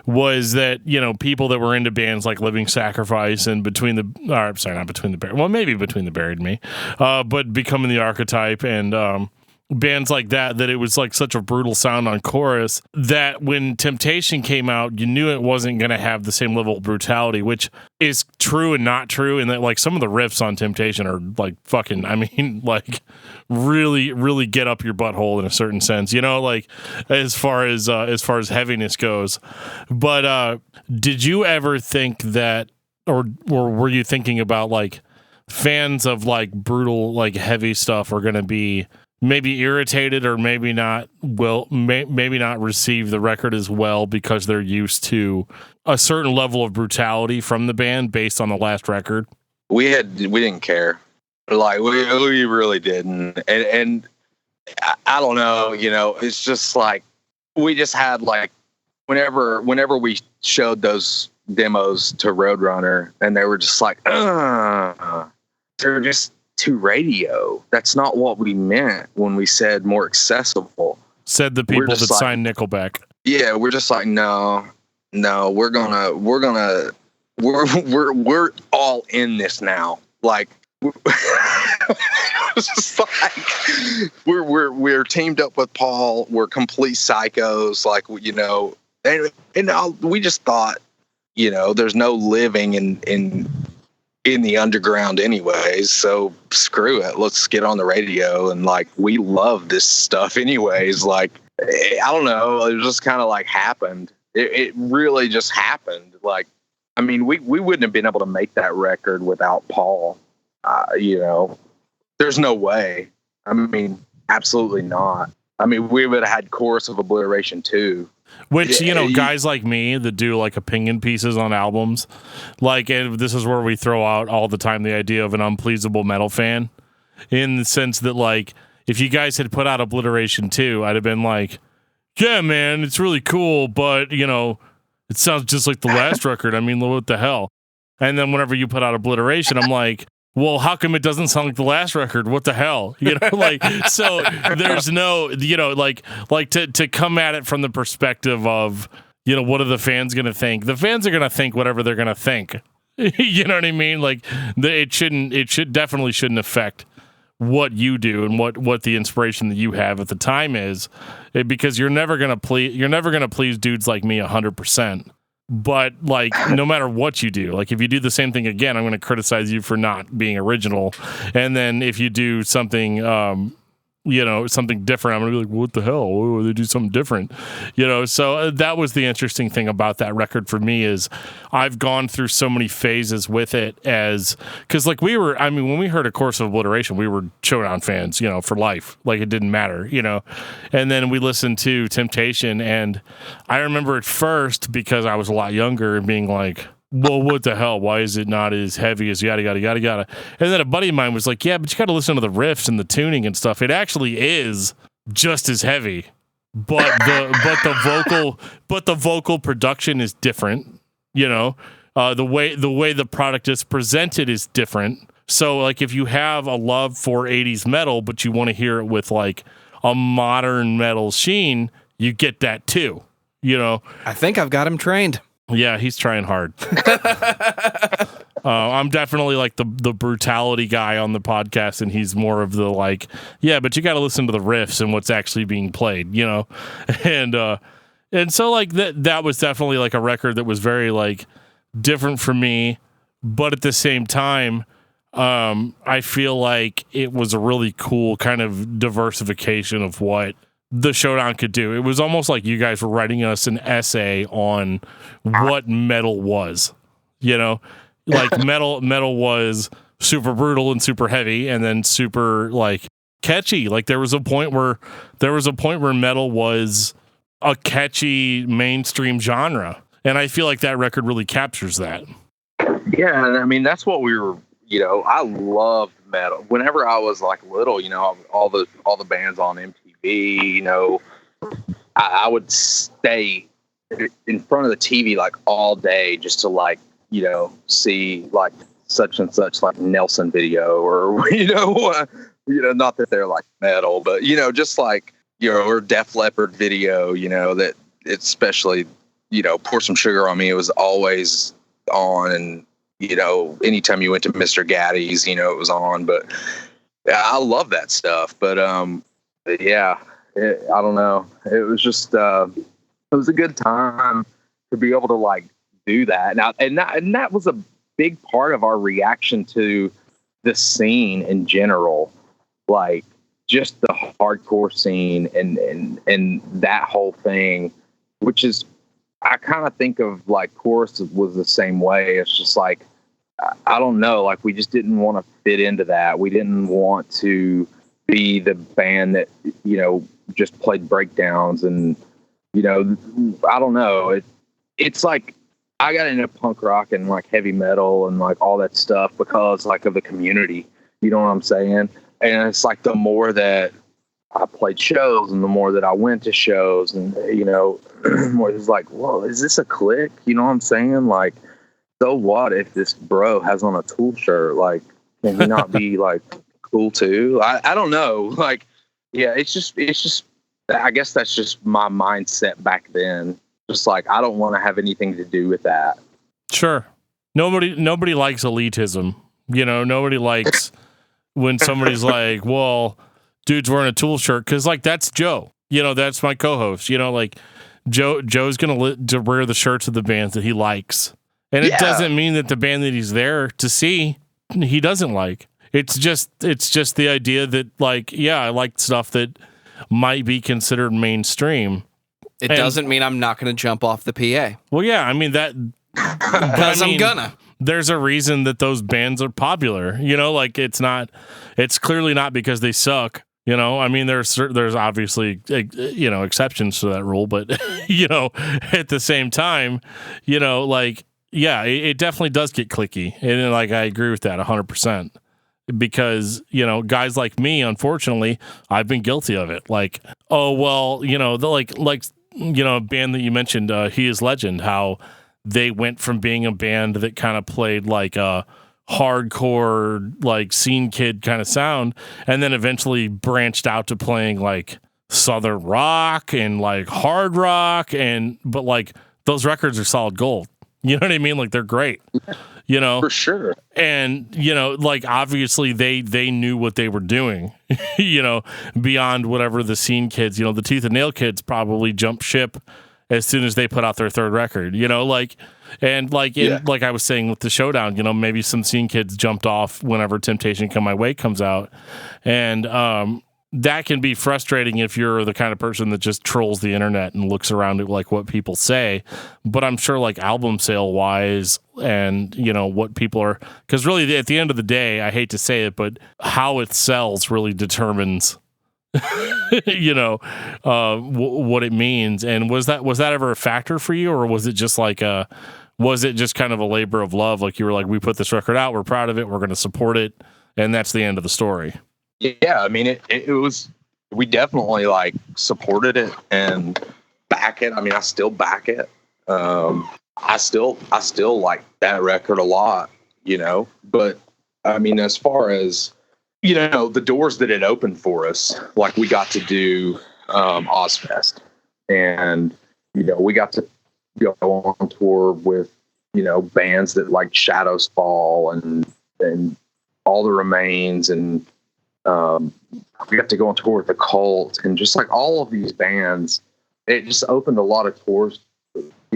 was that, people that were into bands like Living Sacrifice and not Between the Buried. Well, maybe Between the Buried and Me, but Becoming the Archetype and, bands like that it was like such a brutal sound on chorus that when Temptation came out, you knew it wasn't going to have the same level of brutality, which is true and not true. And that like some of the riffs on Temptation are like fucking, I mean, like really, really get up your butthole in a certain sense, like as far as heaviness goes. But did you ever think that, or were you thinking about like fans of like brutal, like heavy stuff are going to be maybe irritated or maybe not maybe not receive the record as well because they're used to a certain level of brutality from the band based on the last record? We didn't care. Like we really didn't. And I don't know, it's just like we just had like whenever we showed those demos to Roadrunner and they were just like, they're just to radio. That's not what we meant when we said more accessible. Said the people that signed Nickelback. Yeah, we're just like, no, we're all in this now. Like it's just like we're teamed up with Paul. We're complete psychos. Like, and we just thought, there's no living in the underground anyways, so screw it, let's get on the radio. And like we love this stuff anyways. Like I don't know, it just kind of like happened. It really just happened. Like I mean, we wouldn't have been able to make that record without Paul. There's no way. I mean, absolutely not. I mean, we would have had Chorus of Obliteration too. Which, guys like me that do like opinion pieces on albums, like, and this is where we throw out all the time the idea of an unpleasable metal fan, in the sense that, like, if you guys had put out Obliteration 2, I'd have been like, yeah, man, it's really cool, but, it sounds just like the last record. I mean, what the hell? And then whenever you put out Obliteration, I'm like, well, how come it doesn't sound like the last record? What the hell? So there's no, to come at it from the perspective of, what are the fans going to think? The fans are going to think whatever they're going to think. You know what I mean? Like it definitely shouldn't affect what you do and what the inspiration that you have at the time is, because you're never going to please dudes like me 100%. But like, no matter what you do, like if you do the same thing again, I'm going to criticize you for not being original. And then if you do something, something different, I'm going to be like, what the hell? Oh, they do something different, So that was the interesting thing about that record for me, is I've gone through so many phases with it, because like when we heard A Course of Obliteration, we were Showdown fans, for life. Like it didn't matter, and then we listened to Temptation, and I remember at first, because I was a lot younger, and being like, well, what the hell? Why is it not as heavy as yada, yada, yada, yada? And then a buddy of mine was like, yeah, but you got to listen to the riffs and the tuning and stuff. It actually is just as heavy, but the vocal production is different. The way the product is presented is different. So like if you have a love for 80s metal, but you want to hear it with like a modern metal sheen, you get that too. I think I've got him trained. Yeah, he's trying hard. I'm definitely like the brutality guy on the podcast, and he's more of the like, yeah, but you got to listen to the riffs and what's actually being played, and so like that was definitely like a record that was very like different for me, but at the same time, I feel like it was a really cool kind of diversification of what the Showdown could do. It was almost like you guys were writing us an essay on what metal was, like metal was super brutal and super heavy, and then super like catchy. Like there was a point where metal was a catchy mainstream genre, and I feel like that record really captures that. Yeah, and I mean that's what we were. I loved metal. Whenever I was like little, all the bands on MTV, I would stay in front of the TV like all day just to like, see like such and such like Nelson video or, not that they're like metal, but, just like, or Def Leppard video, that it's especially, Pour Some Sugar on Me. It was always on. And, anytime you went to Mr. Gaddy's, it was on, but I love that stuff. But, yeah, I don't know. It was just, it was a good time to be able to like do that. Now, and that was a big part of our reaction to the scene in general, like just the hardcore scene and that whole thing, which is, I kind of think of like Chorus was the same way. It's just like, I don't know, like we just didn't want to fit into that. We didn't want to be the band that, just played breakdowns and, I don't know. It's like I got into punk rock and like heavy metal and like all that stuff because like of the community, you know what I'm saying? And it's like the more that I played shows and the more that I went to shows and, more it's like, whoa, is this a clique? You know what I'm saying? Like, so what if this bro has on a Tool shirt? Like, can he not be like cool too? I don't know. Like, yeah, it's just, I guess that's just my mindset back then. Just like, I don't want to have anything to do with that. Sure. Nobody likes elitism. Nobody likes when somebody's like, well, dude's wearing a Tool shirt. Cause like, that's Joe, that's my co-host, like Joe's going to wear the shirts of the bands that he likes. And it doesn't mean that the band that he's there to see, he doesn't like. It's just the idea that like, yeah, I like stuff that might be considered mainstream. It doesn't mean I'm not going to jump off the PA. Well, yeah, I mean that because I'm gonna. There's a reason that those bands are popular. Like it's clearly not because they suck. I mean, there's obviously exceptions to that rule, but at the same time, like yeah, it definitely does get cliquey, and like I agree with that 100%. Because, guys like me, unfortunately, I've been guilty of it. Like, oh, well, a band that you mentioned, He Is Legend, how they went from being a band that kind of played like a hardcore, like scene kid kind of sound, and then eventually branched out to playing like Southern rock and like hard rock. But like those records are solid gold. You know what I mean? Like they're great. For sure. And, like obviously they knew what they were doing, beyond whatever the scene kids, the Teeth and Nail kids probably jumped ship as soon as they put out their third record, like I was saying with the Showdown, maybe some scene kids jumped off whenever Temptation Come My Way comes out. And, that can be frustrating if you're the kind of person that just trolls the internet and looks around at like what people say. But I'm sure like album sale wise and what people are, because really at the end of the day, I hate to say it, but how it sells really determines what it means. And was that ever a factor for you, or was it just like was it just kind of a labor of love? Like you were like, we put this record out, we're proud of it, we're going to support it, and that's the end of the story. Yeah, I mean, it was, we definitely like supported it and back it. I mean, I still back it. I still like that record a lot, but I mean, as far as, the doors that it opened for us, like we got to do Ozfest and, we got to go on tour with, bands that like Shadows Fall and All the Remains and, we got to go on tour with the Cult and just like all of these bands. It just opened a lot of tours,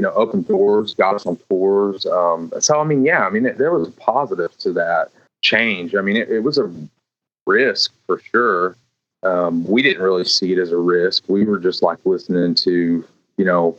open doors, got us on tours. So, I mean, yeah, there was a positive to that change. I mean, it was a risk for sure. We didn't really see it as a risk. We were just like listening to,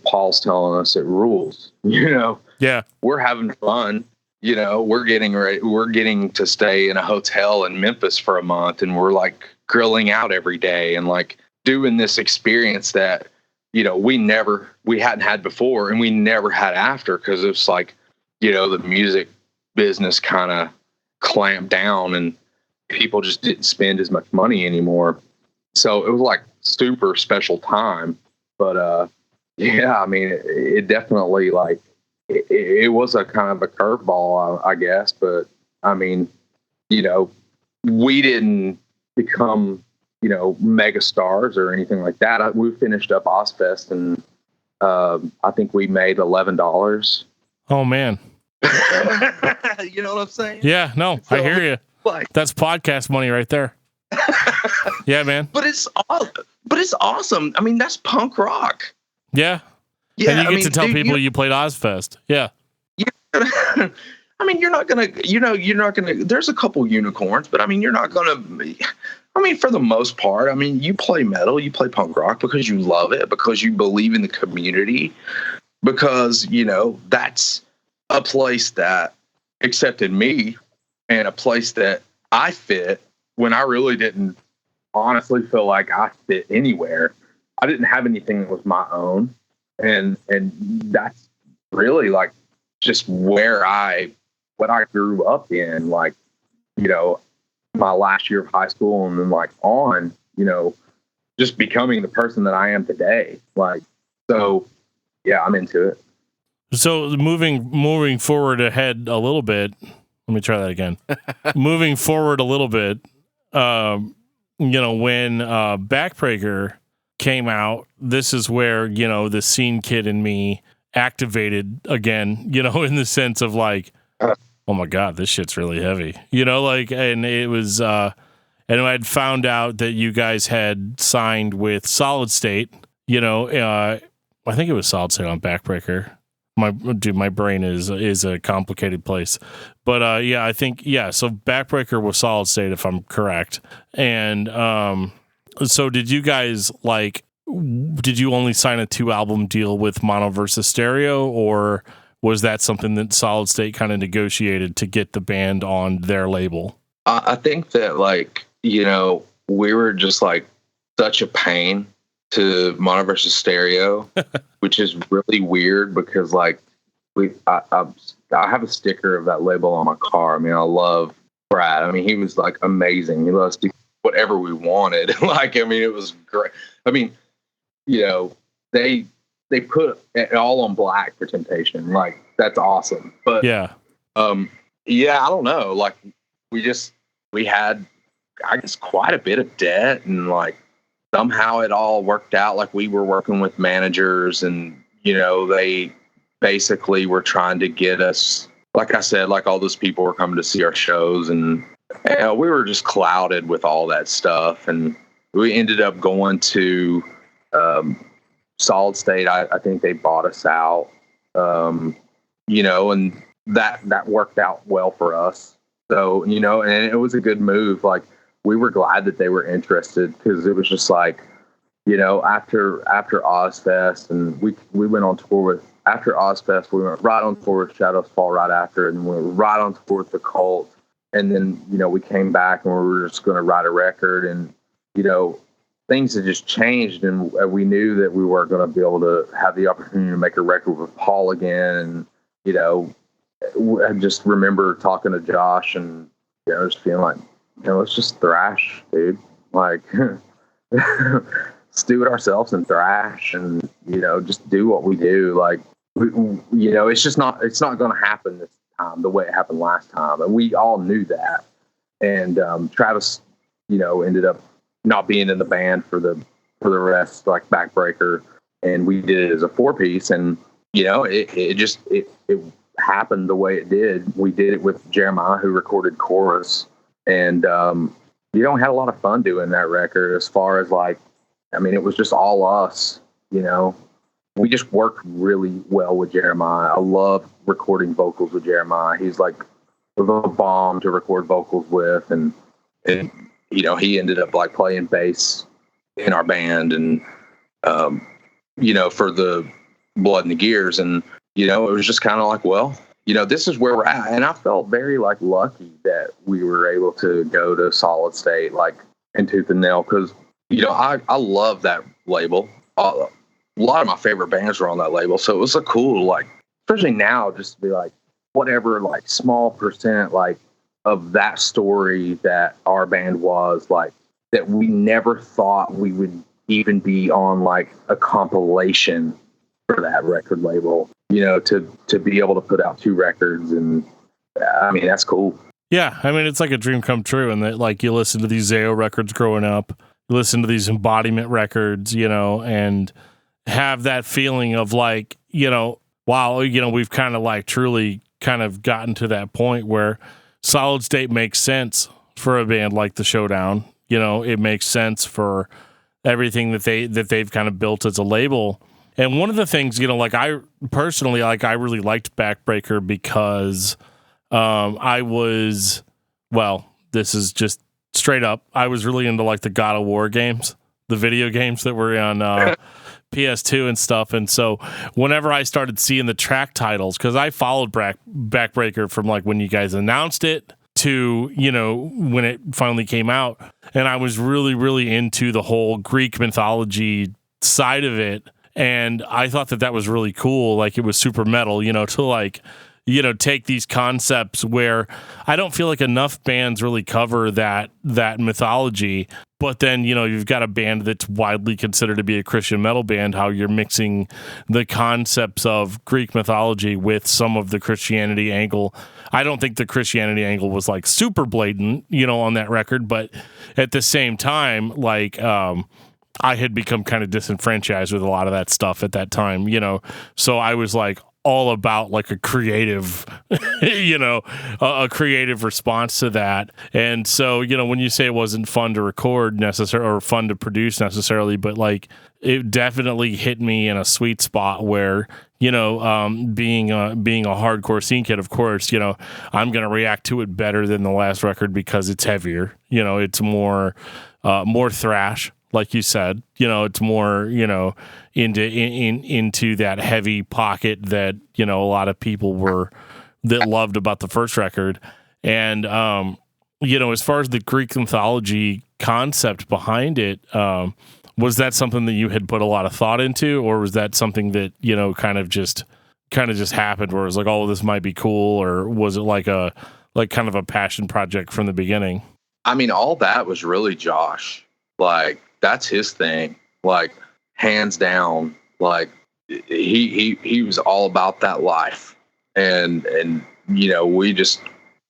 Paul's telling us it rules, Yeah. We're having fun. We're getting to stay in a hotel in Memphis for a month, and we're like grilling out every day and like doing this experience that, we hadn't had before and we never had after. Cause it's like, the music business kind of clamped down and people just didn't spend as much money anymore. So it was like super special time. But yeah, I mean, it definitely like it was a kind of a curveball, I guess. But I mean, we didn't become mega stars or anything like that. We finished up Ozfest and I think we made $11. Oh man. You know what I'm saying? Yeah, no, so, I hear you. Like, that's podcast money right there. Yeah, man. But it's awesome. I mean, that's punk rock. Yeah. Yeah. And you get to tell people you played Ozfest. Yeah. I mean, you're not gonna, there's a couple unicorns, but I mean, you're not gonna, I mean, for the most part, I mean, you play metal, you play punk rock because you love it, because you believe in the community, because, that's a place that accepted me and a place that I fit when I really didn't honestly feel like I fit anywhere. I didn't have anything that was my own. And that's really like just what I grew up in, like, my last year of high school and then like on, just becoming the person that I am today. Like, so yeah, I'm into it. So moving forward ahead a little bit, let me try that again. Moving forward a little bit, when Backbreaker came out, this is where, the scene kid in me activated again, in the sense of like, oh my God, this shit's really heavy, and it was, and I'd found out that you guys had signed with Solid State, I think it was Solid State on Backbreaker. My brain is a complicated place, but I think so Backbreaker was Solid State, if I'm correct. And so did you guys did you only sign a 2-album deal with Mono versus Stereo, or was that something that Solid State kind of negotiated to get the band on their label? I think that we were just like such a pain to Mono versus Stereo, which is really weird because like I have a sticker of that label on my car. I mean, I love Brad. I mean, he was like amazing. He let us do whatever we wanted. Like, I mean, it was great. I mean, they put it all on black for Temptation. Like, that's awesome. But yeah, I don't know. Like, we had, I guess, quite a bit of debt, and like somehow it all worked out. Like, we were working with managers, and they basically were trying to get us, like I said, like all those people were coming to see our shows, and we were just clouded with all that stuff. And we ended up going to Solid State. I think they bought us out, and that worked out well for us. So, and it was a good move. Like, we were glad that they were interested, because it was just like, after Ozfest, and we went on tour with, after Ozfest, we went right on tour with Shadows Fall right after, and we were right on tour with The Cult. And then, we came back and we were just going to write a record, and, things had just changed, and we knew that we weren't going to be able to have the opportunity to make a record with Paul again. And, I just remember talking to Josh and, just feeling like, let's just thrash, dude. Like, let's do it ourselves and thrash, and, just do what we do. Like, it's not going to happen this time the way it happened last time. And we all knew that. And Travis, ended up not being in the band for the rest, like Backbreaker. And we did it as a 4-piece, and, it happened the way it did. We did it with Jeremiah, who recorded chorus, and had a lot of fun doing that record. As far as like, I mean, it was just all us. We just worked really well with Jeremiah. I love recording vocals with Jeremiah. He's like the bomb to record vocals with, and he ended up like playing bass in our band, and for the Blood and the Gears. And it was just kind of like, well, this is where we're at. And I felt very like lucky that we were able to go to Solid State, like, in tooth and nail. Cause I love that label. A lot of my favorite bands were on that label. So it was a cool, like, especially now, just to be like, whatever, like, small percent, like, of that story that our band was, like, that we never thought we would even be on like a compilation for that record label, you know, to be able to put out 2 records. And I mean, that's cool. Yeah. I mean, it's like a dream come true. And that, like, you listen to these Zao records growing up, you listen to these Embodiment records, you know, and have that feeling of like, you know, wow, you know, we've kind of like truly kind of gotten to that point where Solid State makes sense for a band like The Showdown. You know, it makes sense for everything that they've kind of built as a label. And one of the things, you know, like I personally, like I really liked Backbreaker because this is just straight up, I was really into like the God of War games, the video games that were on PS2 and stuff. And so whenever I started seeing the track titles, because I followed Backbreaker from like when you guys announced it to, you know, when it finally came out, and I was really, really into the whole Greek mythology side of it. And I thought that was really cool. Like, it was super metal, you know, to like, you know, take these concepts where I don't feel like enough bands really cover that mythology. But then, you know, you've got a band that's widely considered to be a Christian metal band, how you're mixing the concepts of Greek mythology with some of the Christianity angle. I don't think the Christianity angle was like super blatant, you know, on that record. But at the same time, like, I had become kind of disenfranchised with a lot of that stuff at that time, you know. So I was like all about like a creative, you know, a creative response to that. And so, you know, when you say it wasn't fun to record necessarily or fun to produce necessarily, but like it definitely hit me in a sweet spot where, you know, being a hardcore scene kid, of course, you know, I'm going to react to it better than the last record because it's heavier, you know, it's more thrash. Like you said, you know, it's more, you know, into that heavy pocket that, you know, a lot of people that loved about the first record. And, you know, as far as the Greek mythology concept behind it, was that something that you had put a lot of thought into, or was that something that, you know, kind of just happened where it was like, oh, this might be cool, or was it like kind of a passion project from the beginning? I mean, all that was really Josh. Like, that's his thing, like hands down. Like he was all about that life, and you know, we just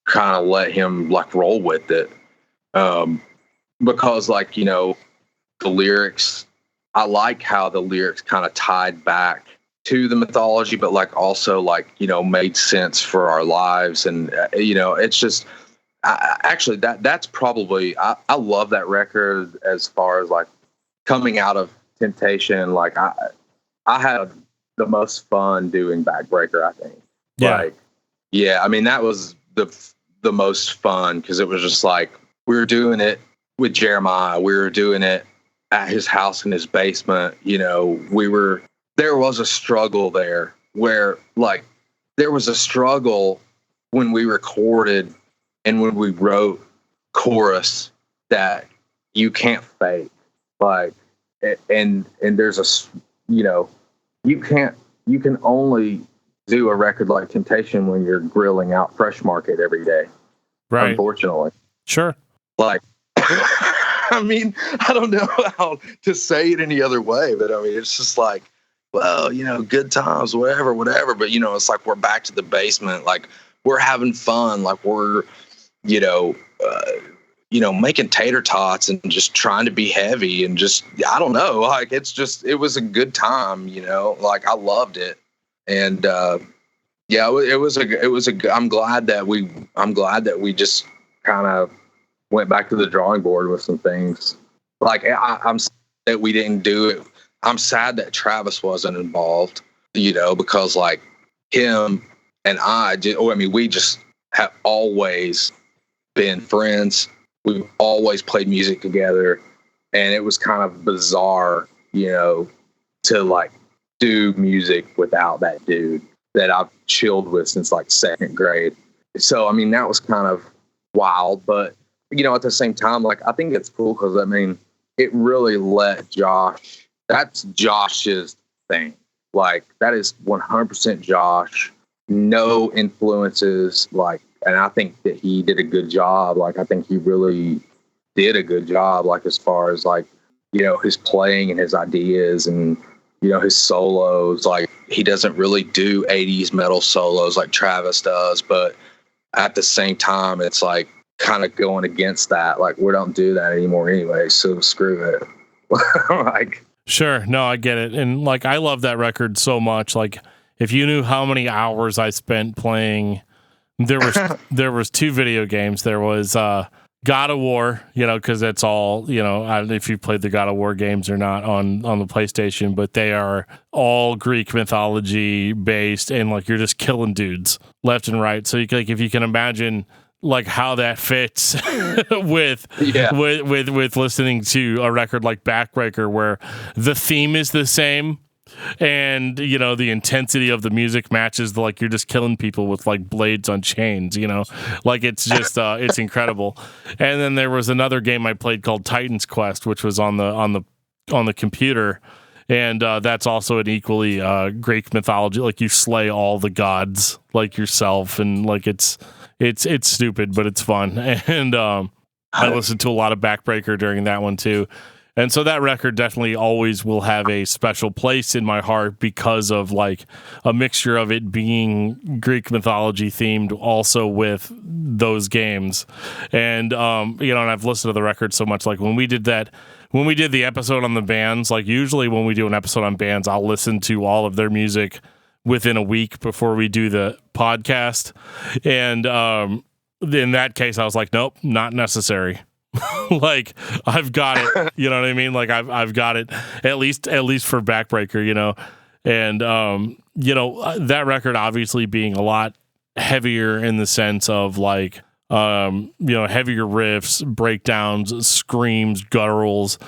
kind of let him like roll with it, because like, you know, the lyrics, I like how the lyrics kind of tied back to the mythology, but like also like, you know, made sense for our lives. And you know, it's just actually that's probably I love that record as far as like coming out of Temptation. Like I had the most fun doing Backbreaker, I think. Yeah. Like, yeah, I mean, that was the most fun because it was just like we were doing it with Jeremiah, we were doing it at his house in his basement, you know, there was a struggle there where like there was a struggle when we recorded and when we wrote chorus that you can't fake. Like, and there's a, you know, you can only do a record like Temptation when you're grilling out Fresh Market every day. Right. Unfortunately. Sure. Like, I mean, I don't know how to say it any other way, but I mean, it's just like, well, you know, good times, whatever. But, you know, it's like we're back to the basement. Like, we're having fun. Like, we're, you know, making tater tots and just trying to be heavy and just, I don't know. Like, it's just, it was a good time, you know, like I loved it. And, yeah, I'm glad that we just kind of went back to the drawing board with some things. Like, I'm sad that we didn't do it. I'm sad that Travis wasn't involved, you know, because like him and we just have always been friends. We've always played music together, and it was kind of bizarre, you know, to like do music without that dude that I've chilled with since like second grade. So, I mean, that was kind of wild, but you know, at the same time, like, I think it's cool because I mean, it really let Josh, that's Josh's thing. Like, that is 100% Josh, no influences, like, and I think that he did a good job. Like, I think he really did a good job, like, as far as like his playing and his ideas and, his solos. Like, he doesn't really do 80s metal solos like Travis does, but at the same time, it's like kind of going against that. Like, we don't do that anymore anyway, so screw it. Like, sure. No, I get it. And like, I love that record so much. Like, if you knew how many hours I spent playing, there was 2 video games. There was God of War, because that's all, I don't know if you played the God of War games or not on the PlayStation, but they are all Greek mythology based, and like, you're just killing dudes left and right. So if you can imagine like how that fits with listening to a record like Backbreaker, where the theme is the same, and the intensity of the music matches like you're just killing people with like blades on chains, like it's just it's incredible. And then there was another game I played called Titan's Quest, which was on the computer, and that's also an equally Greek mythology. Like, you slay all the gods like yourself, and like it's stupid, but it's fun. And I listened to a lot of Backbreaker during that one too. And so that record definitely always will have a special place in my heart because of like a mixture of it being Greek mythology themed also with those games. And, and I've listened to the record so much. Like, when we did the episode on the bands, like usually when we do an episode on bands, I'll listen to all of their music within a week before we do the podcast. And, in that case, I was like, nope, not necessary. Like, I've got it, you know what I mean? Like, I've got it at least for Backbreaker, and that record obviously being a lot heavier in the sense of like heavier riffs, breakdowns, screams, gutturals,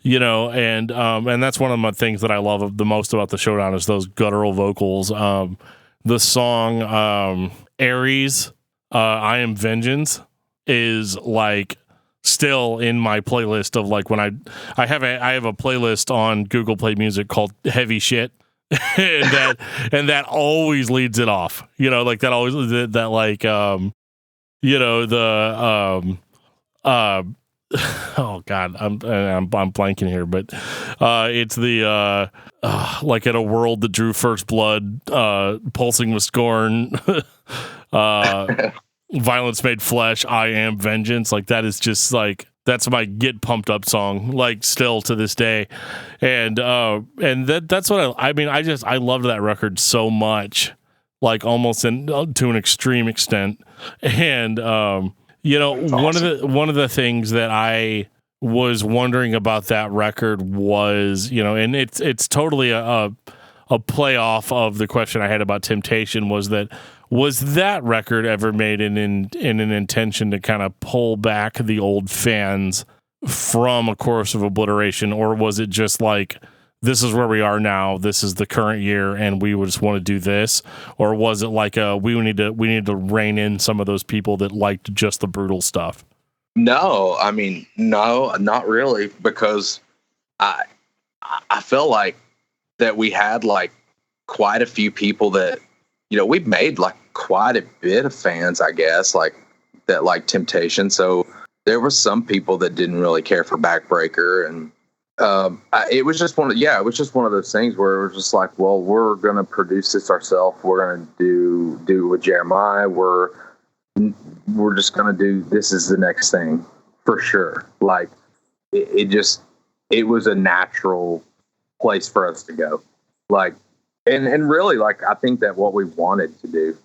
and that's one of my things that I love the most about the Showdown is those guttural vocals. The song Ares, I Am Vengeance, is like still in my playlist of like when I have a playlist on Google Play Music called Heavy Shit. and that always leads it off, like that always that like oh god, I'm blanking here, but it's the like in a world that drew first blood, pulsing with scorn, violence made flesh, I am vengeance. Like, that is just like, that's my get pumped up song, like still to this day. And that's what I loved that record so much, like almost to an extreme extent. And awesome. One of the things that I was wondering about that record was, and it's totally a play off of the question I had about Temptation, was that record ever made in an intention to kind of pull back the old fans from A Chorus of Obliteration, or was it just like, this is where we are now, this is the current year, and we just want to do this? Or was it like we need to rein in some of those people that liked just the brutal stuff? No, not really, because I feel like that we had like quite a few people that, we've made like quite a bit of fans, I guess, like that like Temptation. So there were some people that didn't really care for Backbreaker, and it was just one of those things where it was just like, well, we're gonna produce this ourselves. We're gonna do it with Jeremiah. We're just gonna do, this is the next thing for sure. Like it was a natural place for us to go. Like, and really, like, I think that what we wanted to do.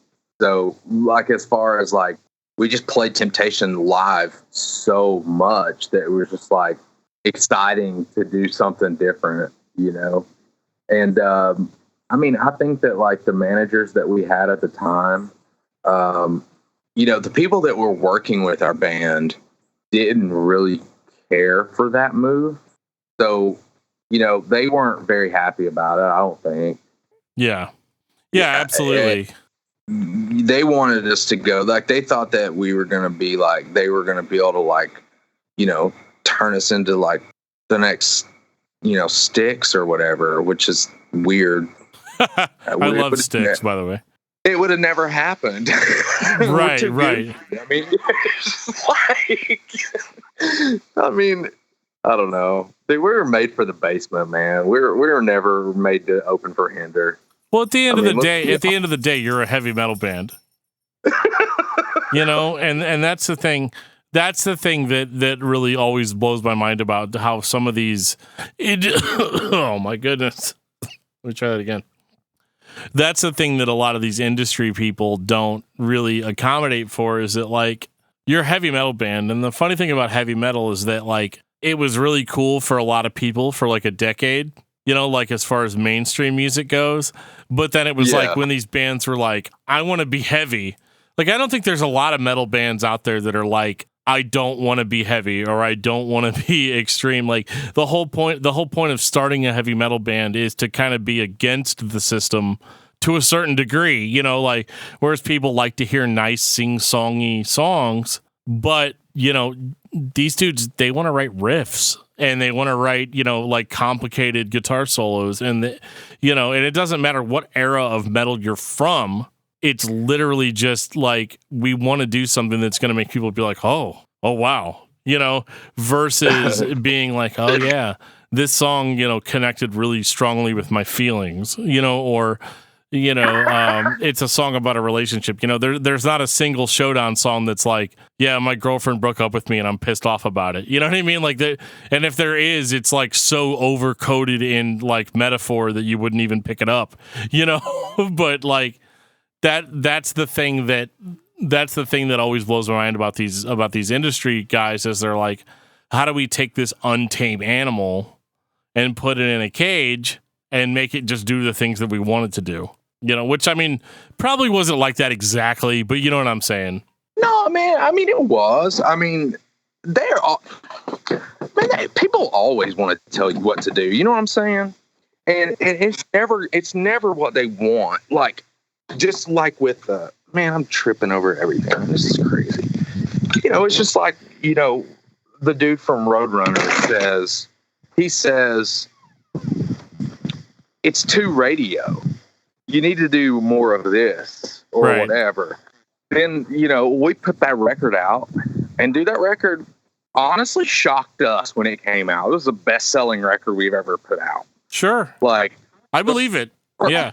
So, like, as far as like, we just played Temptation live so much that it was just like exciting to do something different, And I think that like the managers that we had at the time, the people that were working with our band didn't really care for that move. So, they weren't very happy about it, I don't think. Yeah, absolutely. And they wanted us to go, like, they thought that we were going to be like, they were going to be able to like, turn us into like the next, Styx or whatever, which is weird. I love Styx, by the way. It would have never happened. Right. I don't know. Dude, we were made for the basement, man. We were never made to open for Hinder. Well, at the end of the day, you're a heavy metal band. And that's the thing. That's the thing that really always blows my mind about how some of these. Oh my goodness! Let me try that again. That's the thing that a lot of these industry people don't really accommodate for, is that like, you're a heavy metal band, and the funny thing about heavy metal is that like, it was really cool for a lot of people for like a decade, like as far as mainstream music goes. But then it was like when these bands were like, I want to be heavy. Like, I don't think there's a lot of metal bands out there that are like, I don't want to be heavy, or I don't want to be extreme. Like the whole point of starting a heavy metal band is to kind of be against the system to a certain degree, like, whereas people like to hear nice sing-songy songs, but these dudes, they want to write riffs and they want to write, like complicated guitar solos, and and it doesn't matter what era of metal you're from. It's literally just like, we want to do something that's going to make people be like, oh wow, versus being like, oh yeah, this song, connected really strongly with my feelings, or it's a song about a relationship. There's not a single Showdown song that's like, yeah, my girlfriend broke up with me and I'm pissed off about it. You know what I mean? Like and if there is, it's like so overcoded in like metaphor that you wouldn't even pick it up, but like that's the thing that always blows my mind about these industry guys, is they're like, how do we take this untamed animal and put it in a cage and make it just do the things that we want it to do? Which, I mean, probably wasn't like that exactly, but you know what I'm saying? No, man. I mean, it was. I mean, people always want to tell you what to do. You know what I'm saying? And it's never what they want. Like, just like with man, I'm tripping over everything. This is crazy. It's just like, the dude from Roadrunner says, it's too radio. You need to do more of this or whatever. Then, we put that record out, and dude, that record honestly shocked us when it came out. It was the best selling record we've ever put out. Sure. Like, I believe it. Yeah.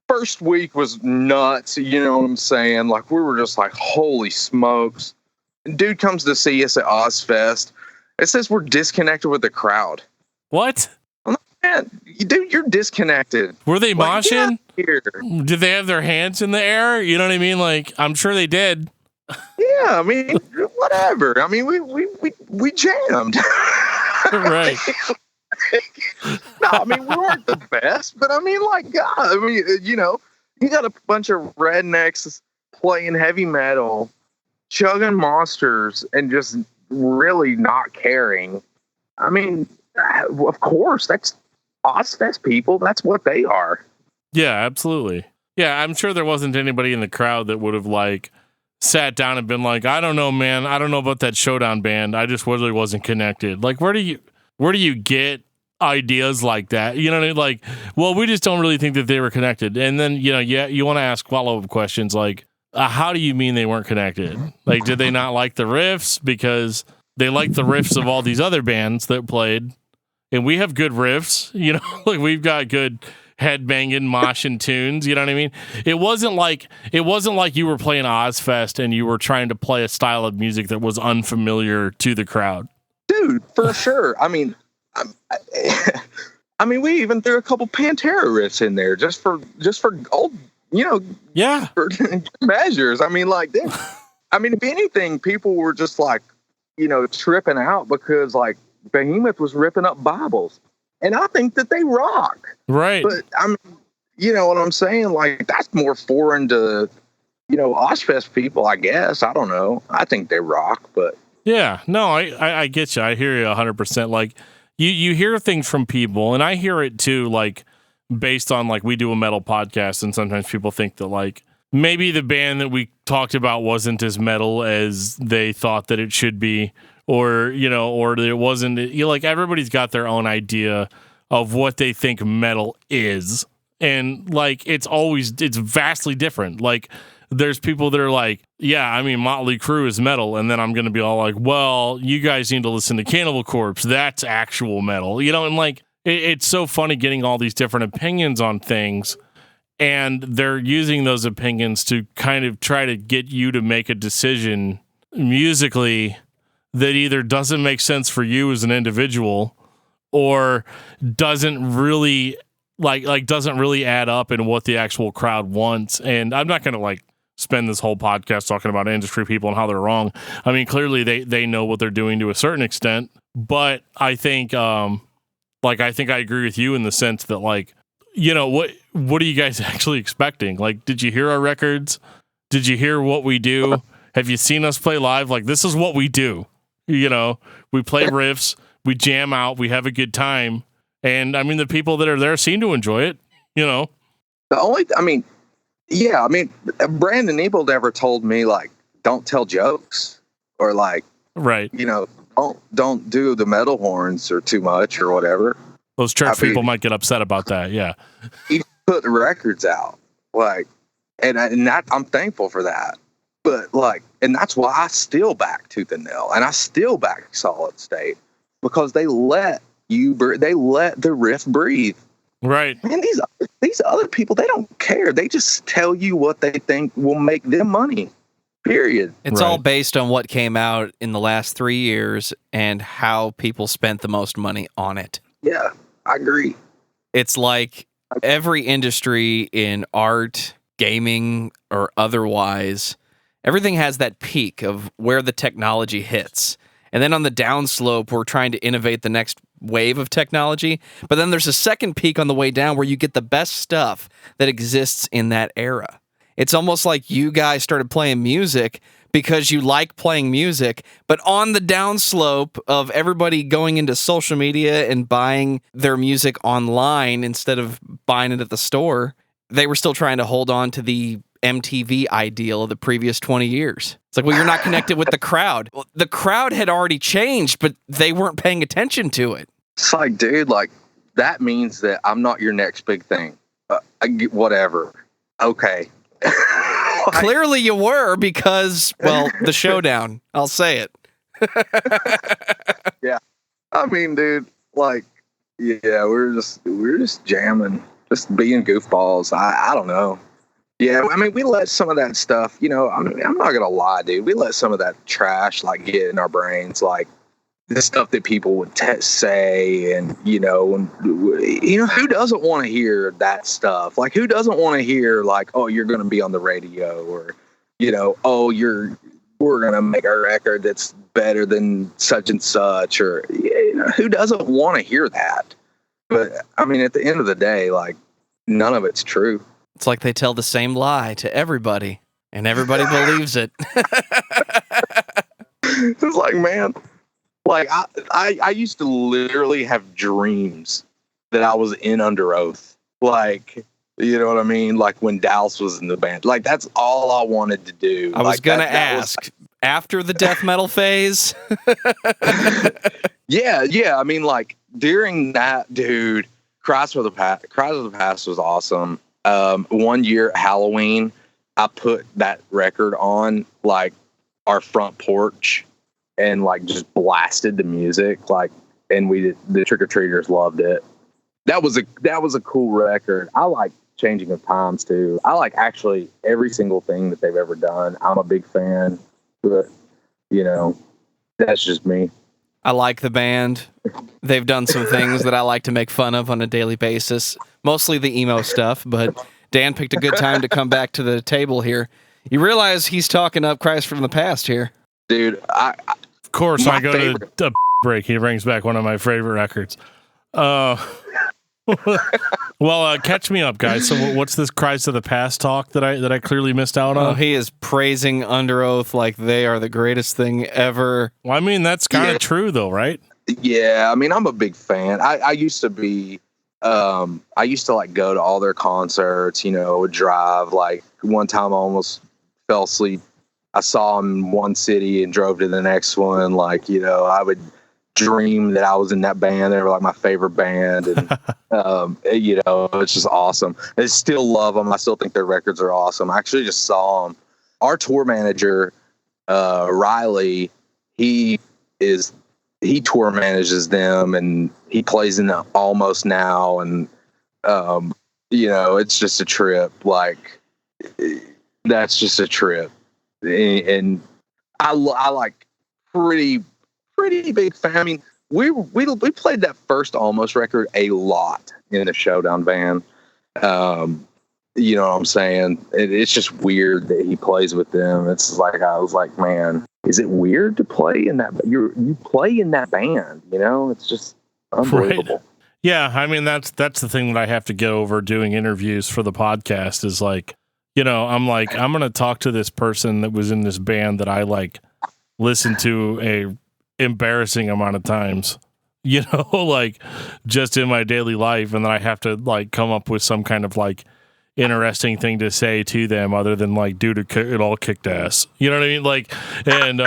First week was nuts. You know what I'm saying? Like, we were just like, holy smokes. And dude comes to see us at Ozfest. It says we're disconnected with the crowd. What? Man, dude, you're disconnected. Were they moshing? Did they have their hands in the air? You know what I mean? Like, I'm sure they did. Yeah, I mean, whatever. I mean, we jammed. Right. No, I mean, we weren't the best, but I mean, like, God, I mean, you got a bunch of rednecks playing heavy metal, chugging monsters, and just really not caring. I mean, of course, that's Ozfest people. That's what they are. Yeah, absolutely. Yeah, I'm sure there wasn't anybody in the crowd that would have like sat down and been like, I don't know, man. I don't know about that Showdown band. I just really wasn't connected. Like, where do you get ideas like that? You know what I mean? Like, well, we just don't really think that they were connected. And then, you want to ask follow-up questions like, how do you mean they weren't connected? Like, did they not like the riffs? Because they like the riffs of all these other bands that played. And we have good riffs, like we've got good headbanging, moshing tunes. You know what I mean? It wasn't like you were playing Ozfest and you were trying to play a style of music that was unfamiliar to the crowd. Dude, for sure. I mean, we even threw a couple Pantera riffs in there just for old, for measures. I mean, like, if anything, people were just like, tripping out because like Behemoth was ripping up Bibles, and I think that they rock. Right. But you know what I'm saying? Like, that's more foreign to, Ozfest people, I guess. I don't know. I think they rock, but yeah, no, I get you. I hear you 100%. Like, you hear things from people, and I hear it too, like, based on, like, we do a metal podcast, and sometimes people think that, like, maybe the band that we talked about wasn't as metal as they thought that it should be, or it wasn't, like, everybody's got their own idea of what they think metal is. And like, it's vastly different. Like, there's people that are like, yeah, I mean, Motley Crue is metal. And then I'm going to be all like, well, you guys need to listen to Cannibal Corpse. That's actual metal, and like, it's so funny getting all these different opinions on things. And they're using those opinions to kind of try to get you to make a decision musically that either doesn't make sense for you as an individual or doesn't really doesn't really add up in what the actual crowd wants. And I'm not going to like spend this whole podcast talking about industry people and how they're wrong. I mean, clearly they know what they're doing to a certain extent, but I think I agree with you in the sense that like, what are you guys actually expecting? Like, did you hear our records? Did you hear what we do? Have you seen us play live? Like, this is what we do. We play riffs, we jam out, we have a good time. And I mean, the people that are there seem to enjoy it, Brandon Ebel never told me like, don't tell jokes or like, right. Don't do the metal horns or too much or whatever. Those church people might get upset about that. Yeah. He put the records out like, and that I'm thankful for that. But like, and that's why I still back Tooth and Nail and I still back Solid State because they let the riff breathe. Right. Man, these other people, they don't care. They just tell you what they think will make them money. Period. It's all based on what came out in the last 3 years and how people spent the most money on it. Yeah, I agree. It's like every industry in art, gaming, or otherwise, everything has that peak of where the technology hits. And then on the downslope, we're trying to innovate the next wave of technology. But then there's a second peak on the way down where you get the best stuff that exists in that era. It's almost like you guys started playing music because you like playing music, but on the downslope of everybody going into social media and buying their music online instead of buying it at the store, they were still trying to hold on to the MTV ideal of the previous 20 years. It's like, well, you're not connected with the crowd. Well, the crowd had already changed, but they weren't paying attention to it. It's like, dude, like that means that I'm not your next big thing. Whatever. Okay. Clearly you were because, well, the Showdown. I'll say it. Yeah. I mean, dude, like, yeah, we're just jamming, just being goofballs. I don't know. Yeah, I mean, we let some of that stuff, I'm not going to lie, dude. We let some of that trash, like, get in our brains, like, the stuff that people would who doesn't want to hear that stuff? Like, who doesn't want to hear, like, oh, you're going to be on the radio or, we're going to make a record that's better than such and such or, who doesn't want to hear that? But, I mean, at the end of the day, like, none of it's true. It's like they tell the same lie to everybody, and everybody believes it. It's like, man, like I used to literally have dreams that I was in Under Oath. Like, you know what I mean? Like when Dallas was in the band. Like, that's all I wanted to do. I was going to ask, after the death metal phase? Yeah. I mean, like, during that, dude, Cries of the Past was awesome. 1 year at Halloween, I put that record on like our front porch and like just blasted the music, like, and the trick-or-treaters loved it. That was a cool record. I like Changing of Times too. I like actually every single thing that they've ever done. I'm a big fan, but that's just me. I like the band. They've done some things that I like to make fun of on a daily basis, mostly the emo stuff, but Dan picked a good time to come back to the table here. You realize he's talking up Christ from the Past here. Dude, of course, I go to the break. He brings back one of my favorite records. Well, catch me up, guys. So what's this Christ of the Past talk that I clearly missed out on? He is praising Under Oath like they are the greatest thing ever. Well, I mean, that's kind of true, though, right? Yeah, I mean, I'm a big fan. I used to be, I used to like go to all their concerts, would drive. Like one time I almost fell asleep. I saw them in one city and drove to the next one. Like, I would dream that I was in that band. They were like my favorite band, and it's just awesome. I still love them. I still think their records are awesome. I actually just saw them. Our tour manager, Riley, he tour manages them, and he plays in the Almost now, and it's just a trip. Like, that's just a trip, and I like pretty big fan. I mean, we played that first Almost record a lot in the Showdown van. You know what I'm saying? It's just weird that he plays with them. It's like, I was like, man, is it weird to play in that? You play in that band, It's just unbelievable. Right. Yeah, I mean, that's the thing that I have to get over doing interviews for the podcast is like, I'm like, I'm going to talk to this person that was in this band that I like listened to a embarrassing amount of times, like just in my daily life. And then I have to like come up with some kind of like interesting thing to say to them other than like, dude, it all kicked ass. You know what I mean? Like, and,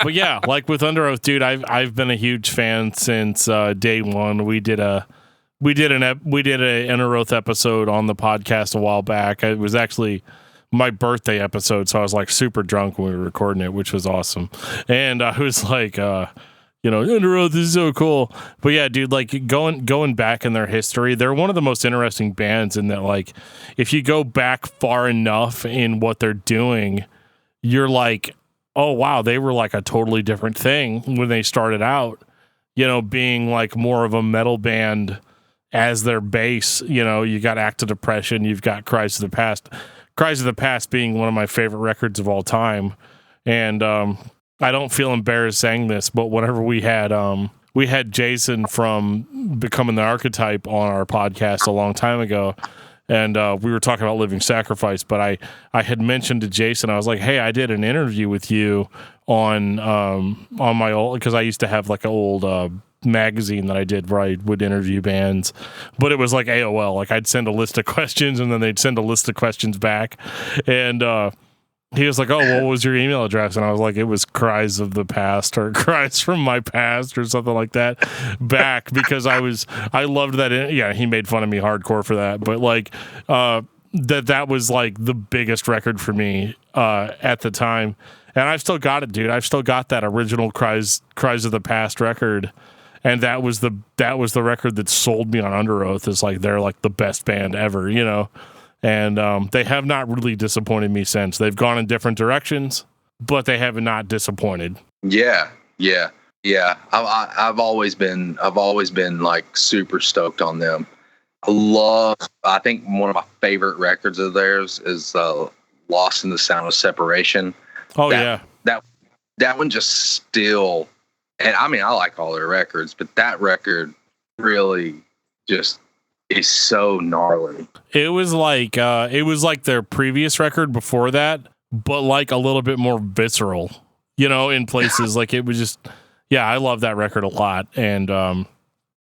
but yeah, like with Under Oath, dude, I've been a huge fan since, day one. We did an Under Oath episode on the podcast a while back. It was actually my birthday episode, so I was like super drunk when we were recording it, which was awesome. And I was like, Under Oath is so cool. But yeah, dude, like going back in their history, they're one of the most interesting bands in that, like, if you go back far enough in what they're doing, you're like, oh wow, they were like a totally different thing when they started out, being like more of a metal band as their base. You got Act of Depression, you've got Cries of the Past. Cries of the Past being one of my favorite records of all time. And I don't feel embarrassed saying this, but whenever we had Jason from Becoming the Archetype on our podcast a long time ago, and we were talking about Living Sacrifice, but I had mentioned to Jason, I was like, hey, I did an interview with you on my old, because I used to have like an old magazine that I did where I would interview bands, but it was like AOL. Like, I'd send a list of questions and then they'd send a list of questions back. And he was like, oh, what was your email address? And I was like, it was Cries of the Past or Cries from My Past or something like that back, because I loved that. Yeah, he made fun of me hardcore for that. But like, that was like the biggest record for me at the time. And I've still got it, dude. I've still got that original Cries of the Past record. And that was the record that sold me on Under Oath. Is like, they're like the best band ever, And they have not really disappointed me since. They've gone in different directions, but they have not disappointed. Yeah. I've always been like super stoked on them. I think one of my favorite records of theirs is Lost in the Sound of Separation. Oh, yeah. That one just still, and I mean, I like all their records, but that record really just is so gnarly. It was like their previous record before that, but like a little bit more visceral, in places. Like, it was just, yeah, I love that record a lot. And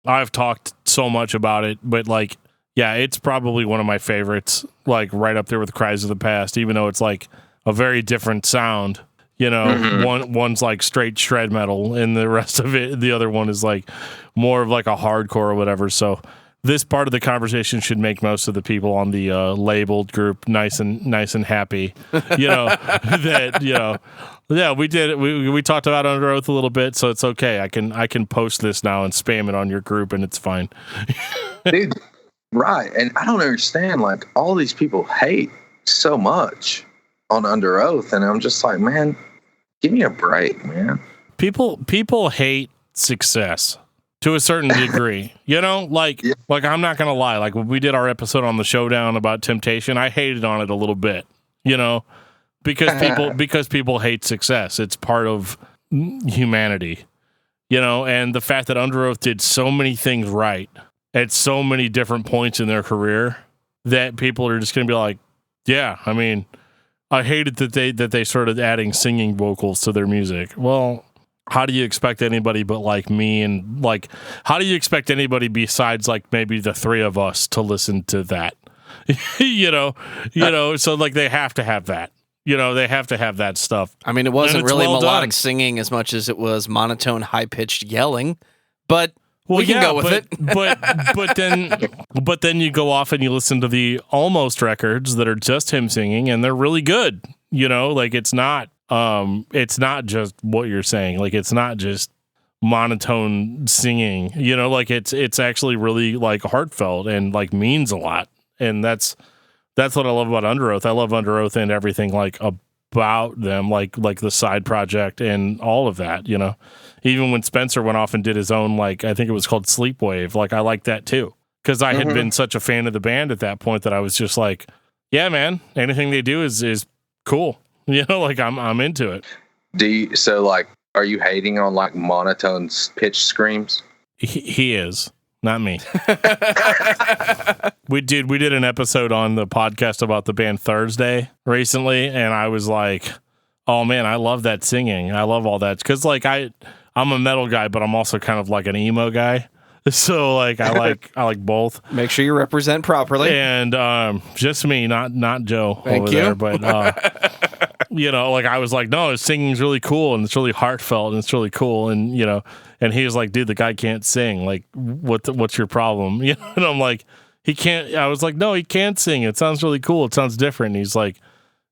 I've talked so much about it, but like, yeah, it's probably one of my favorites, like right up there with Cries of the Past, even though it's like a very different sound. One's like straight shred metal, and the rest of it, the other one is like more of like a hardcore or whatever. So this part of the conversation should make most of the people on the labeled group nice and happy. Yeah, we did it. We talked about Under Oath a little bit, so it's okay. I can post this now and spam it on your group, and it's fine. Dude, right? And I don't understand. Like, all these people hate so much on Under Oath, and I'm just like, man, give me a break, man. People hate success to a certain degree, like I'm not gonna lie. Like, when we did our episode on the Showdown about Temptation, I hated on it a little bit, because people hate success. It's part of humanity, and the fact that Under Oath did so many things right at so many different points in their career that people are just gonna be like, yeah, I mean, I hated that they started adding singing vocals to their music. Well, how do you expect anybody but like me, and like, how do you expect anybody besides like maybe the three of us to listen to that? So like, they have to have that, You know, they have to have that stuff. I mean, it wasn't really melodic singing as much as it was monotone, high-pitched yelling, but we can go with it. but then you go off and you listen to the Almost records that are just him singing, and they're really good. You know, like it's not just what you're saying. Like it's not just monotone singing. You know, like it's actually really like heartfelt and like means a lot. And that's what I love about Under Oath. I love Under Oath and everything like about them, like the side project and all of that, you know. Even when Spencer went off and did his own, like, I think it was called Sleepwave, like I like that too. Because I had been such a fan of the band at that point that I was just like, yeah, man, anything they do is cool. You know, like I'm into it. So like, are you hating on like monotone pitch screams? He is. Not me. We did an episode on the podcast about the band Thursday recently, and I was like, oh man, I love that singing. I love all that. Because like I'm a metal guy, but I'm also kind of like an emo guy. So like I like both. Make sure you represent properly. And just me, not Joe Thank over you. there. But you know, like I was like, no, his singing's really cool and it's really heartfelt and it's really cool. And you know, and he was like, dude, the guy can't sing. Like, what's your problem? You know, and I'm like, he can't. I was like, no, he can't sing. It sounds really cool. It sounds different. And he's like,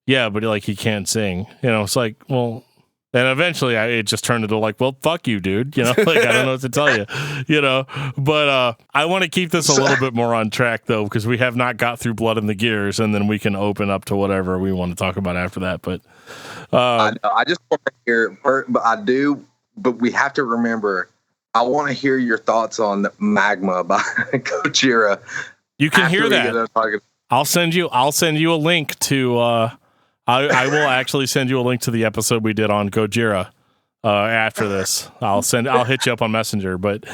yeah, but like he can't sing. You know, it's like, well. And eventually it just turned into like, well, fuck you, dude. You know, like, I don't know what to tell you, you know, but I want to keep this a little bit more on track though, because we have not got through Blood in the Gears, and then we can open up to whatever we want to talk about after that. But I just want to hear, but we have to remember, I want to hear your thoughts on Magma by Gojira. You can hear that. I'll send you a link to, I will actually send you a link to the episode we did on Gojira after this. I'll hit you up on Messenger. But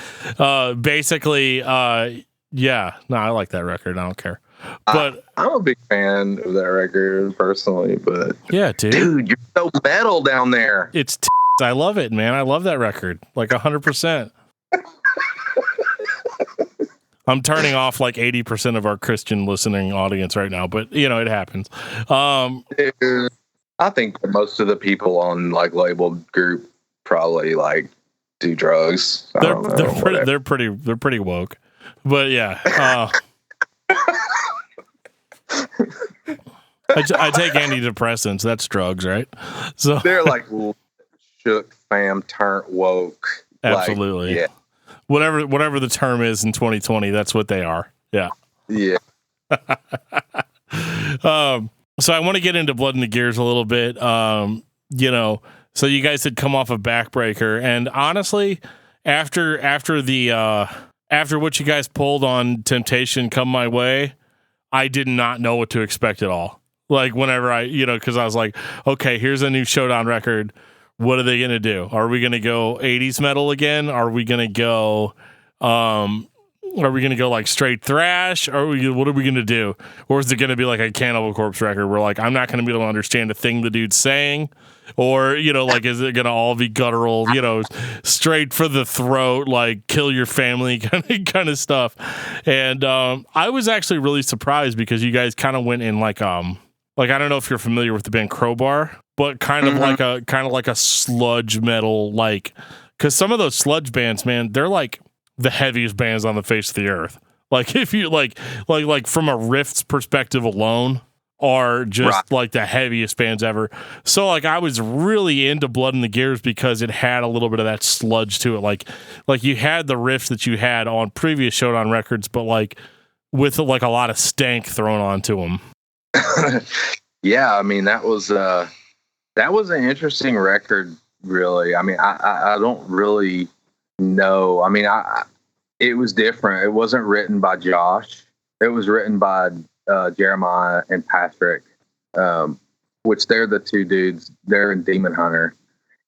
basically, yeah, no, I like that record. I don't care. But I'm a big fan of that record personally. But yeah, dude, you're so metal down there. It's I love it, man. I love that record like 100%. I'm turning off like 80% of our Christian listening audience right now, but you know, it happens. Dude, I think most of the people on like labeled group probably like do drugs. They're pretty woke, but yeah. I take antidepressants. That's drugs, right? So they're like shook, fam, turnt woke. Absolutely. Like, yeah. Whatever the term is in 2020, that's what they are. Yeah. Yeah. So I want to get into Blood in the Gears a little bit. You know, so you guys had come off a backbreaker, and honestly, after what you guys pulled on Temptation Come My Way, I did not know what to expect at all. Like whenever because I was like, okay, here's a new Showdown record. What are they going to do? Are we going to go 80s metal again? Are we going to go like straight thrash? What are we going to do? Or is it going to be like a Cannibal Corpse record where like I'm not going to be able to understand a thing the dude's saying? Or, you know, like is it going to all be guttural, you know, straight for the throat, like kill your family kind of stuff. And I was actually really surprised because you guys kind of went in like I don't know if you're familiar with the band Crowbar, but kind of like a sludge metal, like, because some of those sludge bands, man, they're like the heaviest bands on the face of the earth. Like if you like from a riffs perspective alone, are just like the heaviest bands ever. So like I was really into Blood in the Gears because it had a little bit of that sludge to it. Like you had the riffs that you had on previous Showdown records, but like with like a lot of stank thrown onto them. Yeah, I mean that was an interesting record, really. I mean, I don't really know. I mean, it was different. It wasn't written by Josh. It was written by Jeremiah and Patrick, which they're the two dudes. They're in Demon Hunter.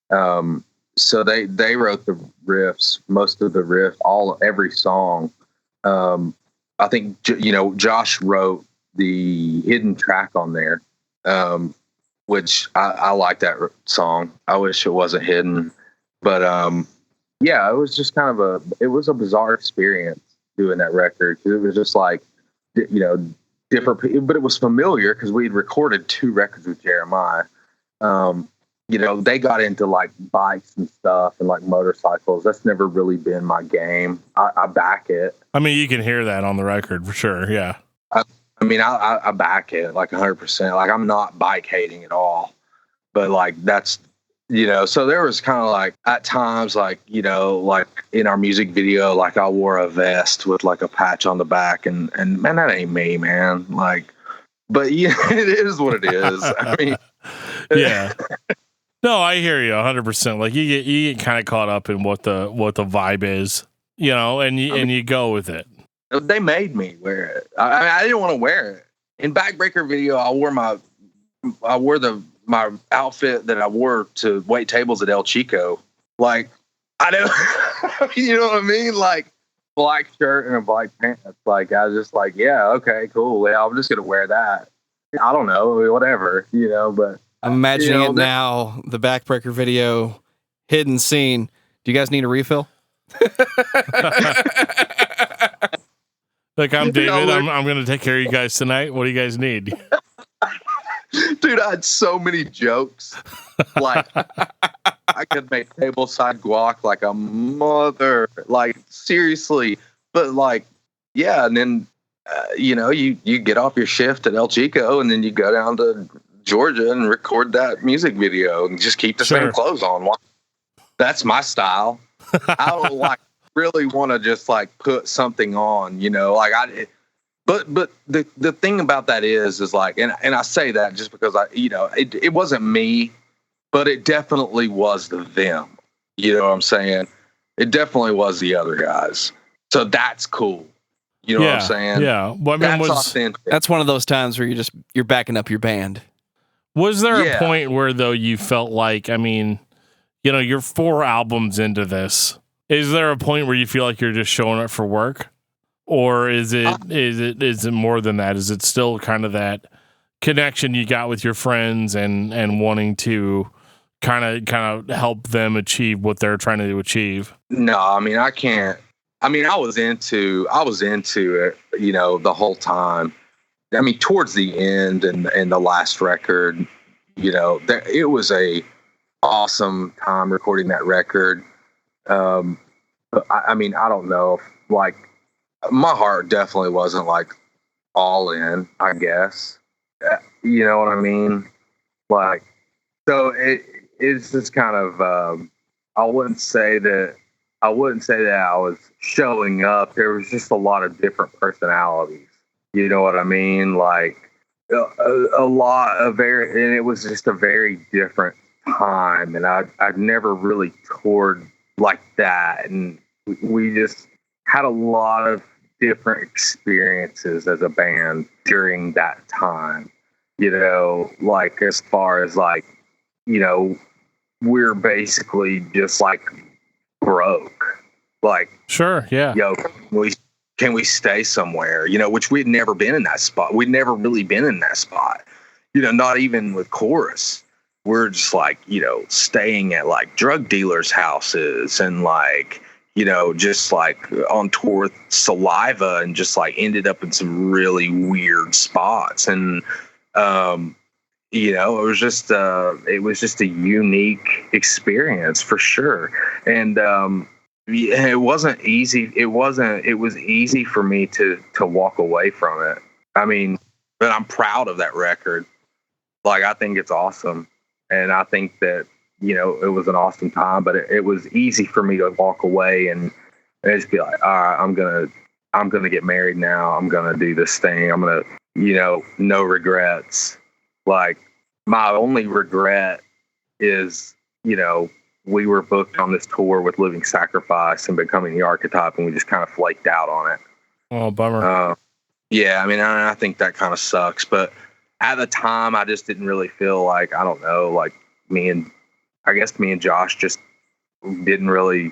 So they wrote the riffs, most of the riffs, every song. I think Josh wrote the hidden track on there. Which I like that song. I wish it wasn't hidden, but yeah, it was just kind of a bizarre experience doing that record. It was just like, different, but it was familiar because we'd recorded 2 records with Jeremiah. They got into like bikes and stuff and like motorcycles. That's never really been my game. I back it. I mean, you can hear that on the record for sure. Yeah. I back it like 100%. Like, I'm not bike hating at all, but like that's, so there was kind of like at times, like, like in our music video, like I wore a vest with like a patch on the back and man, that ain't me, man. Like, but yeah, it is what it is. I mean, yeah. No, I hear you 100%. Like you get kind of caught up in what the vibe is, and you go with it. They made me wear it. I didn't want to wear it. In Backbreaker video, I wore my outfit that I wore to wait tables at El Chico. Like, I don't, you know what I mean? Like, black shirt and a black pants. Like, I was just like, yeah, okay, cool. Yeah, I'm just gonna wear that. I don't know, whatever, but I'm imagining it now, the Backbreaker video, hidden scene. Do you guys need a refill? Like, I'm David. I'm going to take care of you guys tonight. What do you guys need? Dude, I had so many jokes. Like, I could make tableside guac like a mother. Like, seriously. But, like, yeah, and then, you get off your shift at El Chico, and then you go down to Georgia and record that music video and just keep the same clothes on. That's my style. I don't like really want to just like put something on, but the thing about that is like, and I say that just because it wasn't me, but it definitely was them. You know what I'm saying? It definitely was the other guys. So that's cool. You know what I'm saying? Yeah. Well, I mean, that's one of those times where you're backing up your band. Was there a point where though you felt like, I mean, you're 4 albums into this. Is there a point where you feel like you're just showing up for work, or is it more than that? Is it still kind of that connection you got with your friends and wanting to kind of help them achieve what they're trying to achieve? No, I mean, I can't. I mean, I was into it, the whole time. I mean, towards the end and the last record, it was a awesome time recording that record. But I mean, I don't know. Like, my heart definitely wasn't like all in, I guess. You know what I mean? Like, so it's just kind of. I wouldn't say that I was showing up. There was just a lot of different personalities. You know what I mean? Like a lot of and it was just a very different time, and I'd never really toured like that, and we just had a lot of different experiences as a band during that time. Like as far as like, we're basically just like broke. Like, sure, yeah. Can we stay somewhere? Which we'd never been in that spot. We'd never really been in that spot. Not even with Chorus. We're just like, staying at like drug dealers' houses and like, just like on tour with Saliva and just like ended up in some really weird spots. And, it was just a unique experience for sure. And, it wasn't easy. It was easy for me to walk away from it. I mean, but I'm proud of that record. Like, I think it's awesome. And I think that, it was an awesome time, but it was easy for me to walk away and just be like, all right, I'm going to get married now. I'm going to do this thing. I'm going to, no regrets. Like, my only regret is, we were booked on this tour with Living Sacrifice and Becoming the Archetype, and we just kind of flaked out on it. Oh, bummer. Yeah, I mean, I think that kind of sucks. But at the time, I just didn't really feel like, I don't know, like me and Josh just didn't really,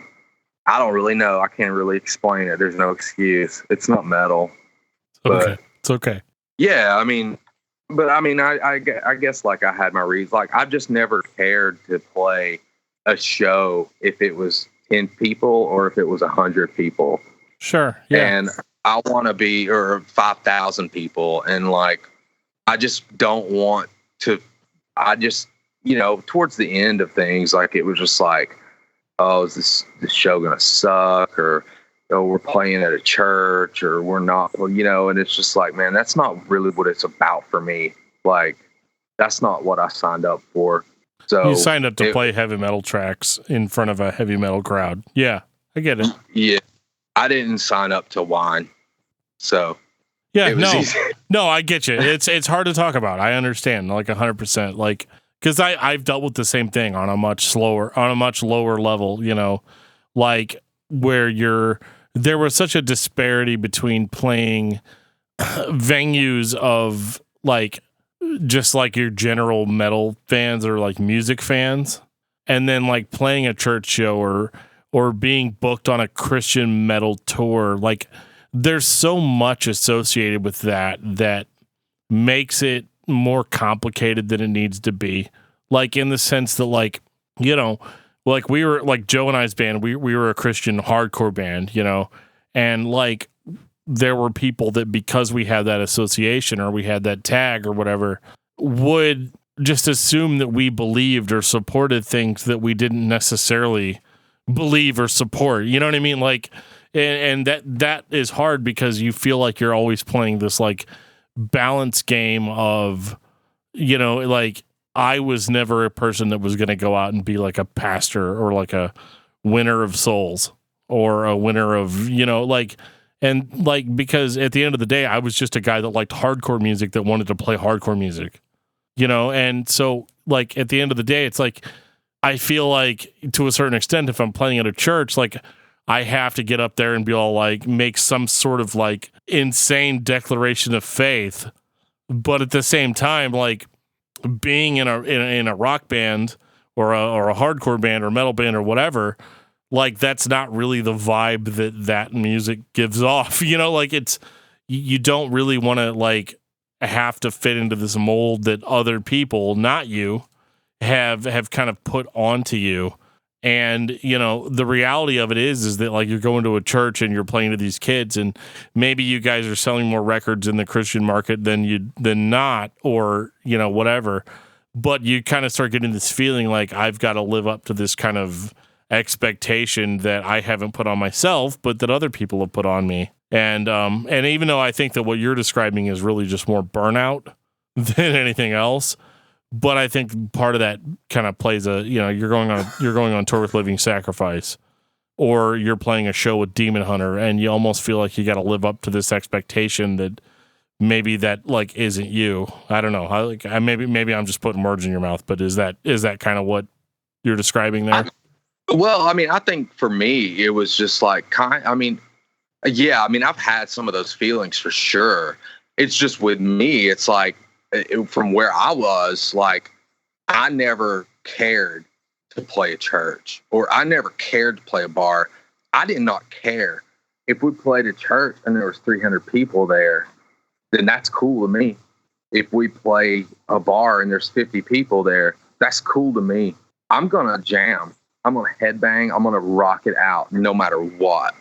I don't really know. I can't really explain it. There's no excuse. It's not metal. Okay. It's okay. Yeah, I mean, I guess like I had my reasons. Like, I just never cared to play a show if it was 10 people or if it was 100 people. Sure. Yeah. And I want to be, or 5,000 people. And like, I just don't want to, I just, towards the end of things, like it was just like, oh, is this show going to suck? Or, we're playing at a church, or we're not, and it's just like, man, that's not really what it's about for me. Like, that's not what I signed up for. So you signed up to play heavy metal tracks in front of a heavy metal crowd. Yeah, I get it. Yeah. I didn't sign up to whine. So yeah, no, I get you. It's hard to talk about. I understand, like 100%. Like, because I've dealt with the same thing on a much lower level. Like where there was such a disparity between playing venues of like just like your general metal fans or like music fans, and then like playing a church show or being booked on a Christian metal tour. Like, there's so much associated with that makes it more complicated than it needs to be. Like, in the sense that, like, like we were, like Joe and I's band, we were a Christian hardcore band, and like there were people that, because we had that association or we had that tag or whatever, would just assume that we believed or supported things that we didn't necessarily believe or support. You know what I mean? Like, and that is hard because you feel like you're always playing this like balance game of, like, I was never a person that was going to go out and be like a pastor or like a winner of souls or a winner of, and like, because at the end of the day, I was just a guy that liked hardcore music that wanted to play hardcore music, and so like at the end of the day, it's like, I feel like to a certain extent, if I'm playing at a church, like I have to get up there and be all like, make some sort of like insane declaration of faith. But at the same time, like being in a rock band or a hardcore band or metal band or whatever, like that's not really the vibe that music gives off. Like it's, you don't really want to like have to fit into this mold that other people, not you, have kind of put onto you. And, the reality of it is that like you're going to a church and you're playing to these kids, and maybe you guys are selling more records in the Christian market than not, or, whatever. But you kind of start getting this feeling like I've got to live up to this kind of expectation that I haven't put on myself, but that other people have put on me. And even though I think that what you're describing is really just more burnout than anything else, but I think part of that kind of plays you're going on tour with Living Sacrifice, or you're playing a show with Demon Hunter, and you almost feel like you got to live up to this expectation that maybe that like isn't you. I don't know. Maybe I'm just putting words in your mouth, but is that kind of what you're describing there? I think for me, it was just like I've had some of those feelings for sure. It's just with me, it's like, from where I was, like, I never cared to play a church, or I never cared to play a bar. I did not care. If we played a church and there was 300 people there, then that's cool to me. If we play a bar and there's 50 people there, that's cool to me. I'm going to jam. I'm going to headbang. I'm going to rock it out no matter what.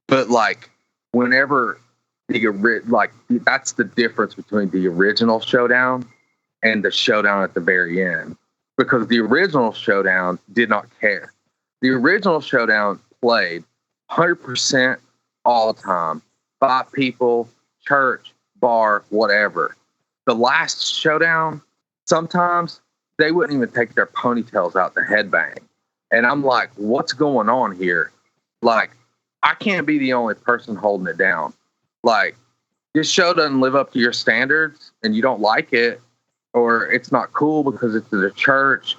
But like, whenever that's the difference between the original Showdown and the Showdown at the very end, because the original Showdown did not care. The original Showdown played 100% all the time. 5 people, church, bar, whatever. The last Showdown, sometimes they wouldn't even take their ponytails out to headbang. And I'm like, what's going on here? Like, I can't be the only person holding it down. Like, this show doesn't live up to your standards and you don't like it, or it's not cool because it's at a church.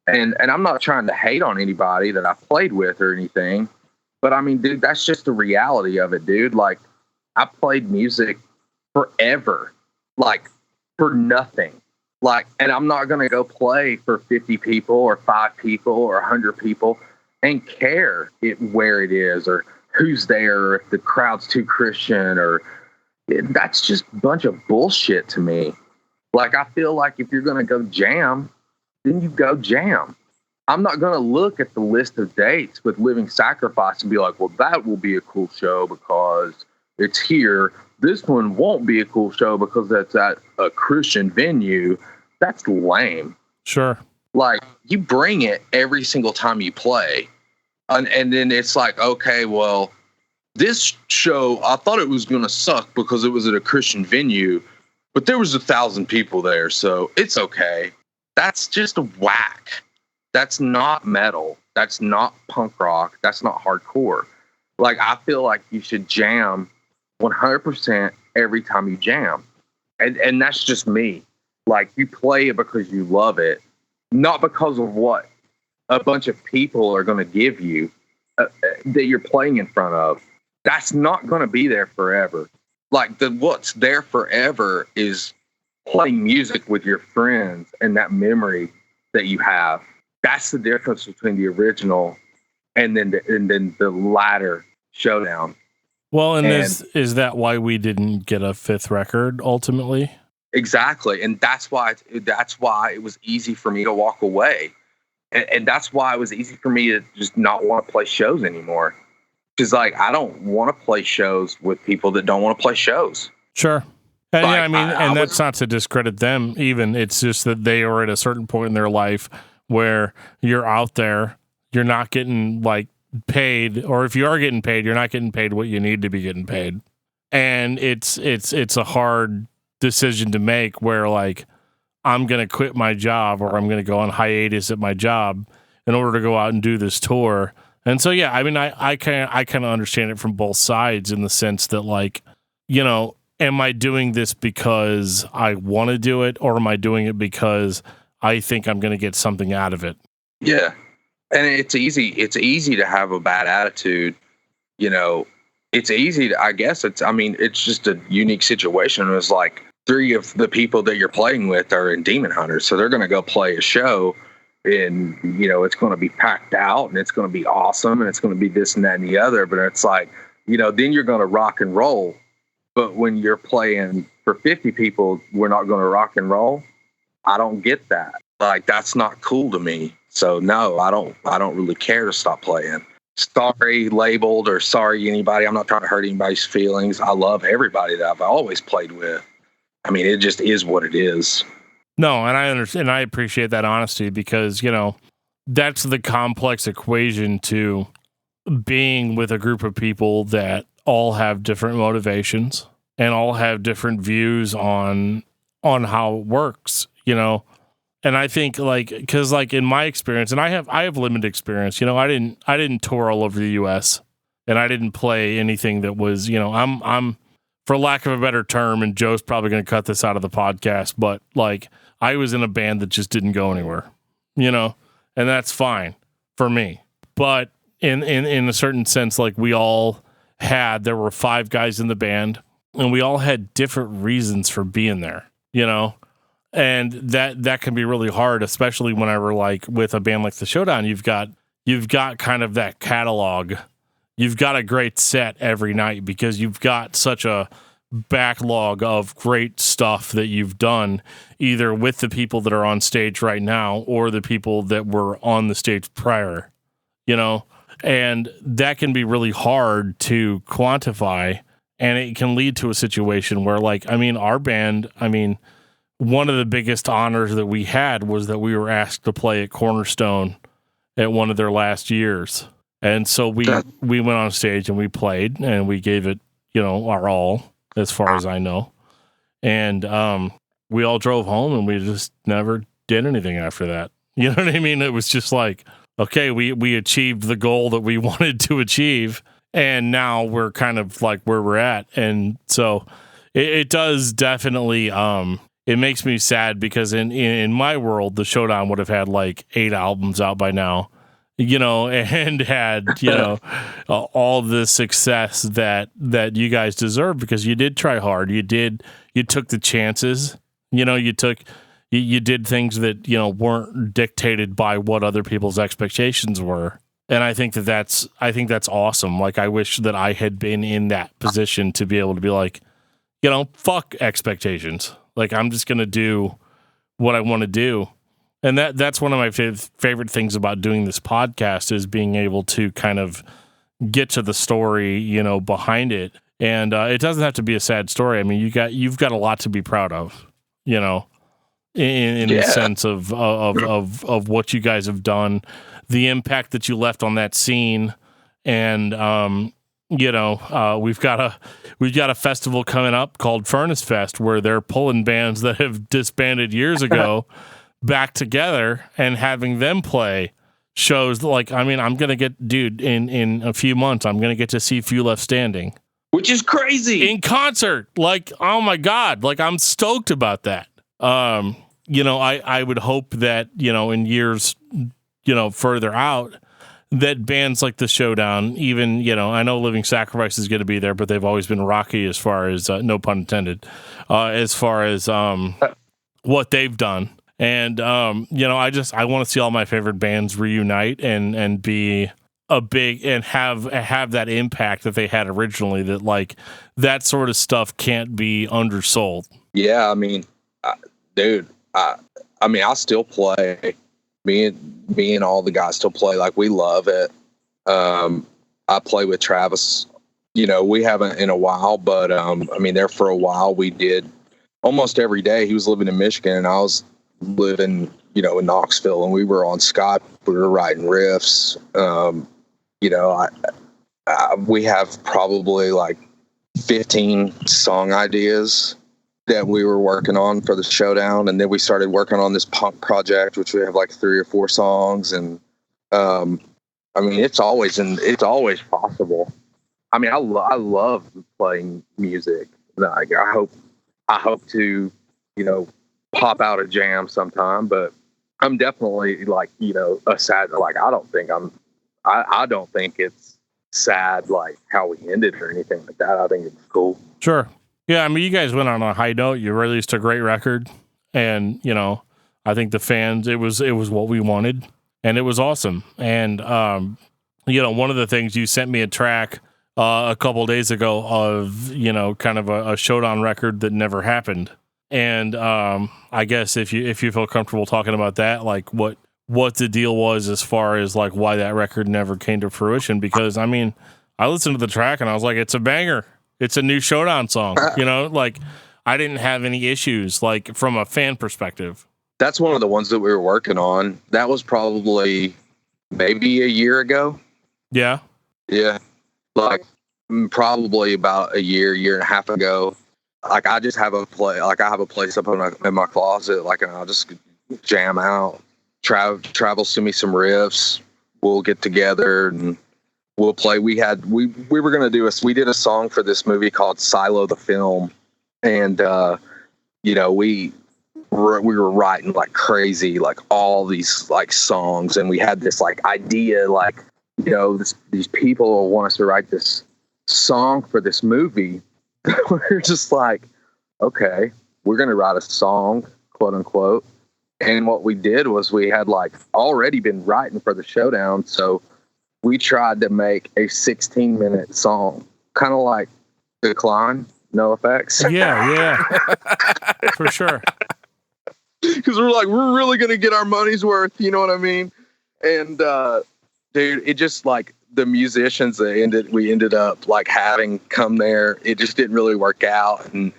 And I'm not trying to hate on anybody that I played with or anything, but I mean, dude, that's just the reality of it, dude. Like, I played music forever, like, for nothing. Like, and I'm not going to go play for 50 people or 5 people or 100 people and care where it is or who's there, or if the crowd's too Christian, or that's just a bunch of bullshit to me. Like, I feel like if you're going to go jam, then you go jam. I'm not going to look at the list of dates with Living Sacrifice and be like, well, that will be a cool show because It's here. This one won't be a cool show because that's at a Christian venue. That's lame. Sure. Like, you bring it every single time you play. And then it's like, okay, well, this show, I thought it was going to suck because it was at a Christian venue, but there was 1,000 people there, so it's okay. That's just a whack. That's not metal. That's not punk rock. That's not hardcore. Like, I feel like you should jam 100% every time you jam. And that's just me. Like, you play it because you love it, not because of what a bunch of people are going to give you that you're playing in front of. That's not going to be there forever. Like, what's there forever is playing music with your friends and that memory that you have. That's the difference between the original and then the latter Showdown. Well, and is that why we didn't get a 5th record ultimately? Exactly. And that's why it was easy for me to walk away. And that's why it was easy for me to just not want to play shows anymore. Because, like, I don't want to play shows with people that don't want to play shows. Sure. And like, yeah, I mean, that's not to discredit them even. It's just that they are at a certain point in their life where you're out there, you're not getting, like, paid, or if you are getting paid, you're not getting paid what you need to be getting paid. And it's a hard decision to make where, like, I'm going to quit my job or I'm going to go on hiatus at my job in order to go out and do this tour. And so, yeah, I mean, I kind of understand it from both sides in the sense that, like, you know, am I doing this because I want to do it, or am I doing it because I think I'm going to get something out of it? Yeah. And it's easy to have a bad attitude. You know, it's easy to, I guess it's just a unique situation. It was like 3 of the people that you're playing with are in Demon Hunters. So they're going to go play a show and, you know, it's going to be packed out and it's going to be awesome and it's going to be this and that and the other. But it's like, you know, then you're going to rock and roll. But when you're playing for 50 people, we're not going to rock and roll. I don't get that. Like, that's not cool to me. So no, I don't really care to stop playing. Sorry, labeled, or sorry, anybody. I'm not trying to hurt anybody's feelings. I love everybody that I've always played with. I mean, it just is what it is. No, and I understand. I appreciate that honesty because, you know, that's the complex equation to being with a group of people that all have different motivations and all have different views on how it works, you know. And I think, like, because, like, in my experience, and I have limited experience, you know, I didn't tour all over the U.S. and I didn't play anything that was, you know, I'm for lack of a better term, and Joe's probably going to cut this out of the podcast, but, like, I was in a band that just didn't go anywhere, you know, and that's fine for me. But in a certain sense, like, there were 5 guys in the band, and we all had different reasons for being there, you know. And that can be really hard, especially whenever, like, with a band like the Showdown, you've got kind of that catalog. You've got a great set every night because you've got such a backlog of great stuff that you've done, either with the people that are on stage right now or the people that were on the stage prior, you know. And that can be really hard to quantify, and it can lead to a situation where, like, I mean, our band, I mean, one of the biggest honors that we had was that we were asked to play at Cornerstone at one of their last years. And so we went on stage and we played and we gave it, you know, our all, as far as I know. And we all drove home and we just never did anything after that. You know what I mean? It was just like, okay, we achieved the goal that we wanted to achieve. And now we're kind of like where we're at. And so it does definitely, it makes me sad because in my world, the Showdown would have had like 8 albums out by now, you know, and had, you know, all the success that you guys deserve because you did try hard. You took the chances, you know, you did things that, you know, weren't dictated by what other people's expectations were. And I think that's awesome. Like, I wish that I had been in that position to be able to be like, you know, fuck expectations. Like, I'm just going to do what I want to do. And that's one of my favorite things about doing this podcast is being able to kind of get to the story, you know, behind it And it doesn't have to be a sad story. I mean, you've got a lot to be proud of, you know, in the sense of what you guys have done, the impact that you left on that scene, and you know, we've got a festival coming up called Furnace Fest where they're pulling bands that have disbanded years ago back together and having them play shows. Like, I mean, I'm gonna get, dude, in a few months, I'm gonna get to see Few Left Standing, which is crazy, in concert. Like, oh my God, like I'm stoked about that. You know, I would hope that, you know, in years, you know, further out, that bands like The Showdown, even, you know, I know Living Sacrifice is going to be there, but they've always been rocky as far as, no pun intended, as far as what they've done. And, you know, I want to see all my favorite bands reunite and be a big, and have that impact that they had originally, that like that sort of stuff can't be undersold. Yeah. I mean, dude, I mean, I still play. Me and all the guys still play. Like, we love it. I play with Travis. You know, we haven't in a while, but I mean, there for a while we did almost every day. He was living in Michigan and I was living, you know, in Knoxville, and we were on Skype. We were writing riffs. You know, we have probably like 15 song ideas that we were working on for the Showdown, and then we started working on this punk project, which we have like 3 or 4 songs. And I mean, it's always possible. I mean, I love playing music. Like, I hope to, you know, pop out a jam sometime, but I'm definitely like, you know, a sad, like, I don't think it's sad like how we ended or anything like that. I think it's cool. Sure. Yeah, I mean, you guys went on a high note. You released a great record, and, you know, I think the fans, it was what we wanted, and it was awesome. And, you know, one of the things, you sent me a track a couple of days ago of, you know, kind of a Showdown record that never happened. And I guess if you feel comfortable talking about that, like what the deal was as far as like why that record never came to fruition, because I mean, I listened to the track and I was like, it's a banger. It's a new Showdown song, you know, like I didn't have any issues, like from a fan perspective. That's one of the ones that we were working on. That was probably maybe a year ago. Yeah. Yeah. Like probably about a year and a half ago. Like, I just have I have a place up in my closet, like, and I'll just jam out. Travel, send me some riffs. We'll get together and we'll play. We were going to we did a song for this movie called Silo the Film. And, you know, we were writing like crazy, like all these like songs. And we had this like idea, like, you know, these people want us to write this song for this movie. We're just like, okay, we're going to write a song, quote unquote. And what we did was we had like already been writing for the Showdown. So we tried to make a 16-minute song, kind of like Decline, No Effects. Yeah. For sure. Because we're like, we're really going to get our money's worth. You know what I mean? And, dude, it just like the musicians that we ended up like having come there, it just didn't really work out. And,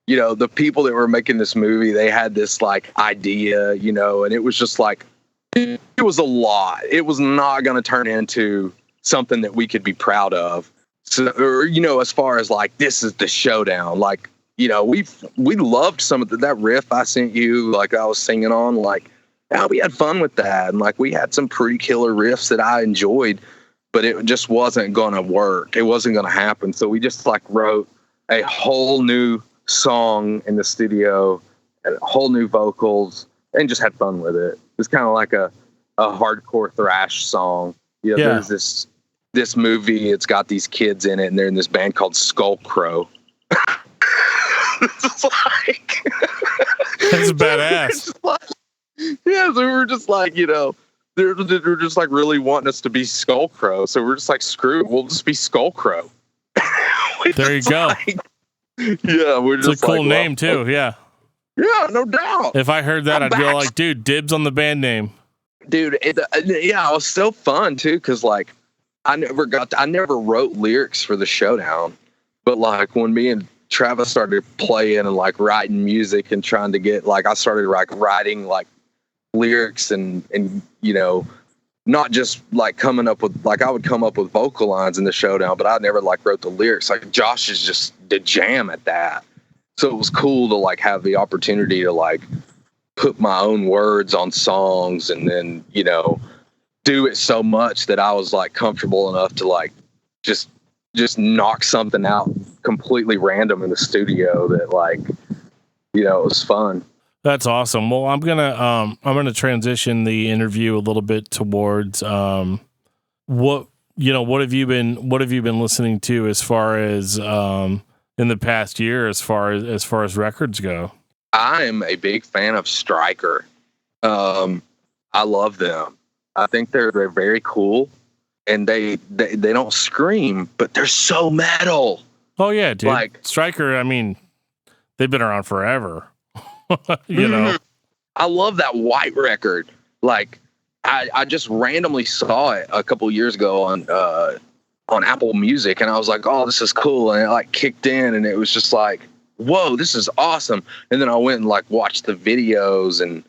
you know, the people that were making this movie, they had this like idea, you know, and it was just like, it was a lot. It was not going to turn into something that we could be proud of. So, or, you know, as far as like, this is the Showdown, like, you know, we loved some of that riff I sent you, like I was singing on, like, yeah, we had fun with that. And like, we had some pretty killer riffs that I enjoyed, but it just wasn't going to work. It wasn't going to happen. So we just like wrote a whole new song in the studio and whole new vocals and just had fun with it. It's kind of like a hardcore thrash song. You know, yeah. There's this movie, it's got these kids in it and they're in this band called Skull Crow. It's like, that's badass. Yeah, so we were just like, you know, they're just like really wanting us to be Skull Crow. So we're just like, screw it, we'll just be Skull Crow. There you go. Like, yeah, we're just it's a cool like, name too. Yeah. Yeah, no doubt. If I heard that, I'd be like, dude, dibs on the band name. Dude, yeah, it was so fun too, because like I never wrote lyrics for the Showdown. But like when me and Travis started playing and like writing music and trying to get like, I started like writing like lyrics and you know, not just like coming up with like, I would come up with vocal lines in the Showdown, but I never like wrote the lyrics. Like Josh is just the jam at that. So it was cool to like have the opportunity to like put my own words on songs and then, you know, do it so much that I was like comfortable enough to like just knock something out completely random in the studio that like, you know, it was fun. That's awesome. Well, I'm gonna transition the interview a little bit towards what have you been listening to as far as in the past year as far as records go? I'm a big fan of Stryker. I love them. I think they're very cool, and they don't scream, but they're so metal. Oh yeah, dude. Like Stryker, I mean, they've been around forever. You know. I love that White record. Like I just randomly saw it a couple years ago on Apple Music, and I was like, oh, this is cool. And it like kicked in, and it was just like, whoa, this is awesome. And then I went and like watched the videos, and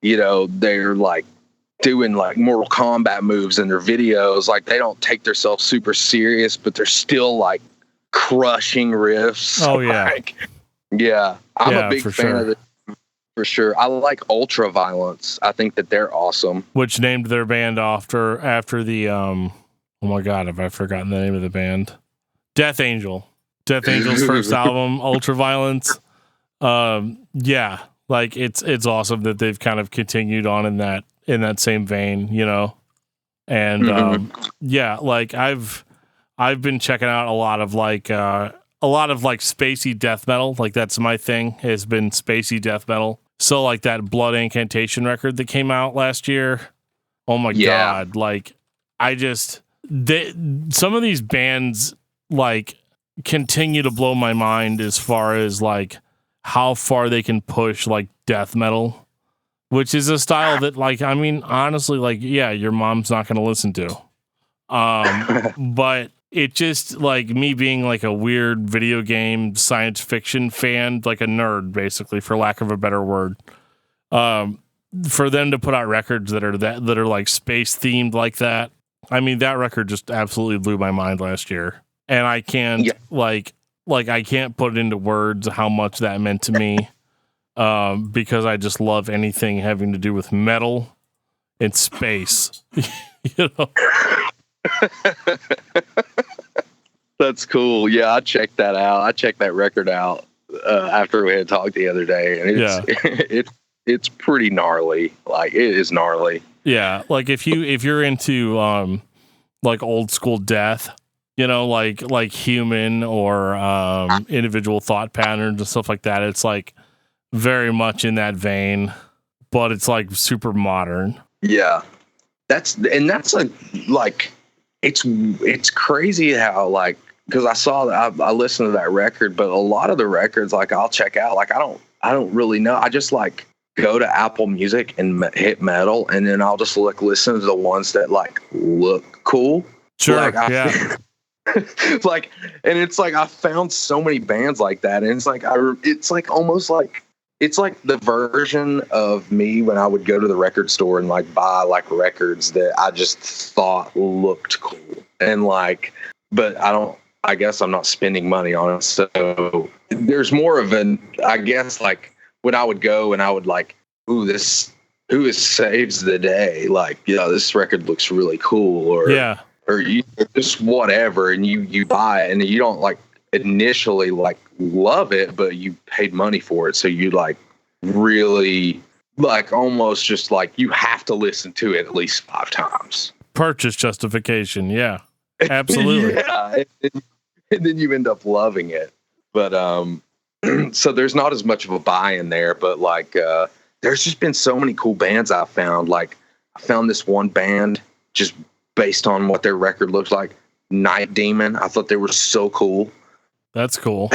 you know, they're like doing like Mortal Kombat moves in their videos. Like they don't take themselves super serious, but they're still like crushing riffs. Oh yeah. Like, yeah. I'm a big fan of it. For sure. I like Ultraviolence. I think that they're awesome. Which named their band after the oh my god, have I forgotten the name of the band? Death Angel. Death Angel's first album, Ultraviolence. Yeah, like it's awesome that they've kind of continued on in that same vein, you know. And yeah, like I've been checking out a lot of spacey death metal. Like that's my thing, has been spacey death metal. So like that Blood Incantation record that came out last year. Oh my god, like some of these bands like continue to blow my mind as far as like how far they can push like death metal, which is a style that like, I mean, honestly, like, yeah, your mom's not going to listen to. But it just like me being like a weird video game science fiction fan, like a nerd, basically, for lack of a better word. For them to put out records that are like space themed like that. I mean, that record just absolutely blew my mind last year. And I can't like I can't put it into words how much that meant to me. Because I just love anything having to do with metal and space. You know. That's cool. Yeah, I checked that out. I checked that record out after we had talked the other day, and it's pretty gnarly. Like it is gnarly. Yeah, like if you're into like old school death, you know, like Human or Individual Thought Patterns and stuff like that, it's like very much in that vein, but it's like super modern. Yeah, that's like it's crazy how like, because I saw that I listened to that record, but a lot of the records like I'll check out, like I don't really know. I just like go to Apple Music and hit metal, and then I'll just listen to the ones that like look cool. Sure, like, yeah. Like, and it's like I found so many bands like that, and it's like it's like almost like it's like the version of me when I would go to the record store and like buy like records that I just thought looked cool, and like, but I guess I'm not spending money on it. So there's more of I guess like when I would go and I would like, ooh, who saves the day? Like, you know, this record looks really cool, or you just whatever, and you buy it, and you don't like initially like love it, but you paid money for it, so you like really like almost just like you have to listen to it at least 5 times. Purchase justification, yeah, absolutely. Yeah, and then you end up loving it. But so there's not as much of a buy in there, but like there's just been so many cool bands I found. Like I found this one band just based on what their record looks like, Night Demon. I thought they were so cool. That's cool.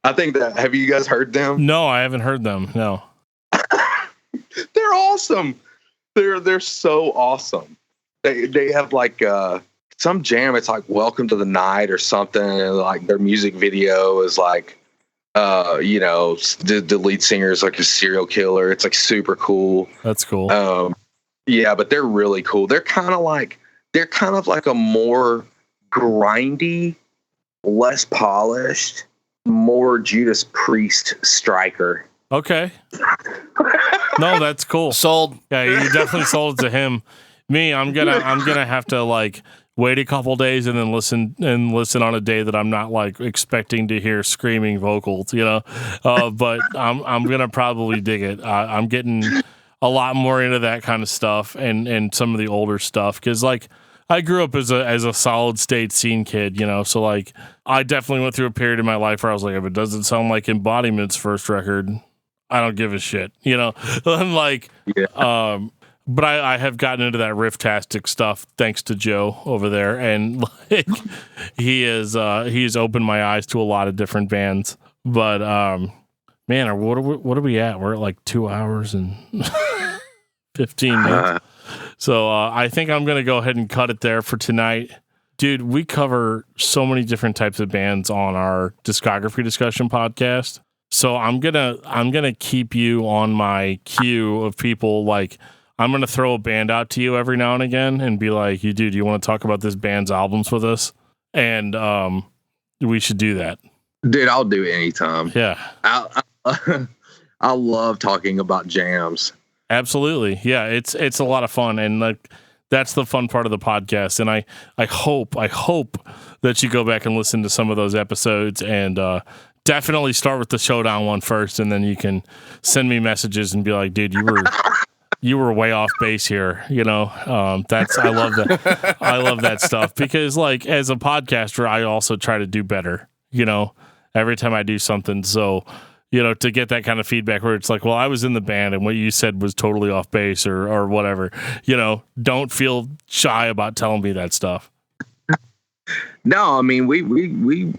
I think that, have you guys heard them? No, I haven't heard them. No. They're awesome. They're so awesome. They have like some jam. It's like Welcome to the Night or something. And like their music video is like, the lead singer is like a serial killer. It's like super cool. That's cool. Yeah, but they're really cool. They're kind of like a more grindy, less polished, more Judas Priest striker. Okay. No, that's cool. Sold. Yeah, you definitely sold it to him. Me, I'm gonna have to like wait a couple days and then listen on a day that I'm not like expecting to hear screaming vocals, but I'm gonna probably dig it. I'm getting a lot more into that kind of stuff and some of the older stuff because like I grew up as a solid state scene kid, so like I definitely went through a period in my life where I was like, if it doesn't sound like Embodiment's first record, I don't give a shit, I'm like, yeah. But I have gotten into that riff-tastic stuff thanks to Joe over there, and like he's opened my eyes to a lot of different bands. But man, what are we at? We're at like 2 hours and 15 minutes. So I think I'm gonna go ahead and cut it there for tonight, dude. We cover so many different types of bands on our discography discussion podcast. So I'm gonna keep you on my queue of people like. I'm going to throw a band out to you every now and again and be like, do you want to talk about this band's albums with us? And we should do that. Dude, I'll do it anytime. Yeah. I love talking about jams. Absolutely. Yeah, it's a lot of fun. And like that's the fun part of the podcast. And I hope that you go back and listen to some of those episodes and definitely start with the Showdown one first. And then you can send me messages and be like, dude, you were way off base here, I love that. I love that stuff because like as a podcaster, I also try to do better, every time I do something. So, to get that kind of feedback where it's like, well, I was in the band and what you said was totally off base or whatever, don't feel shy about telling me that stuff. No, I mean, we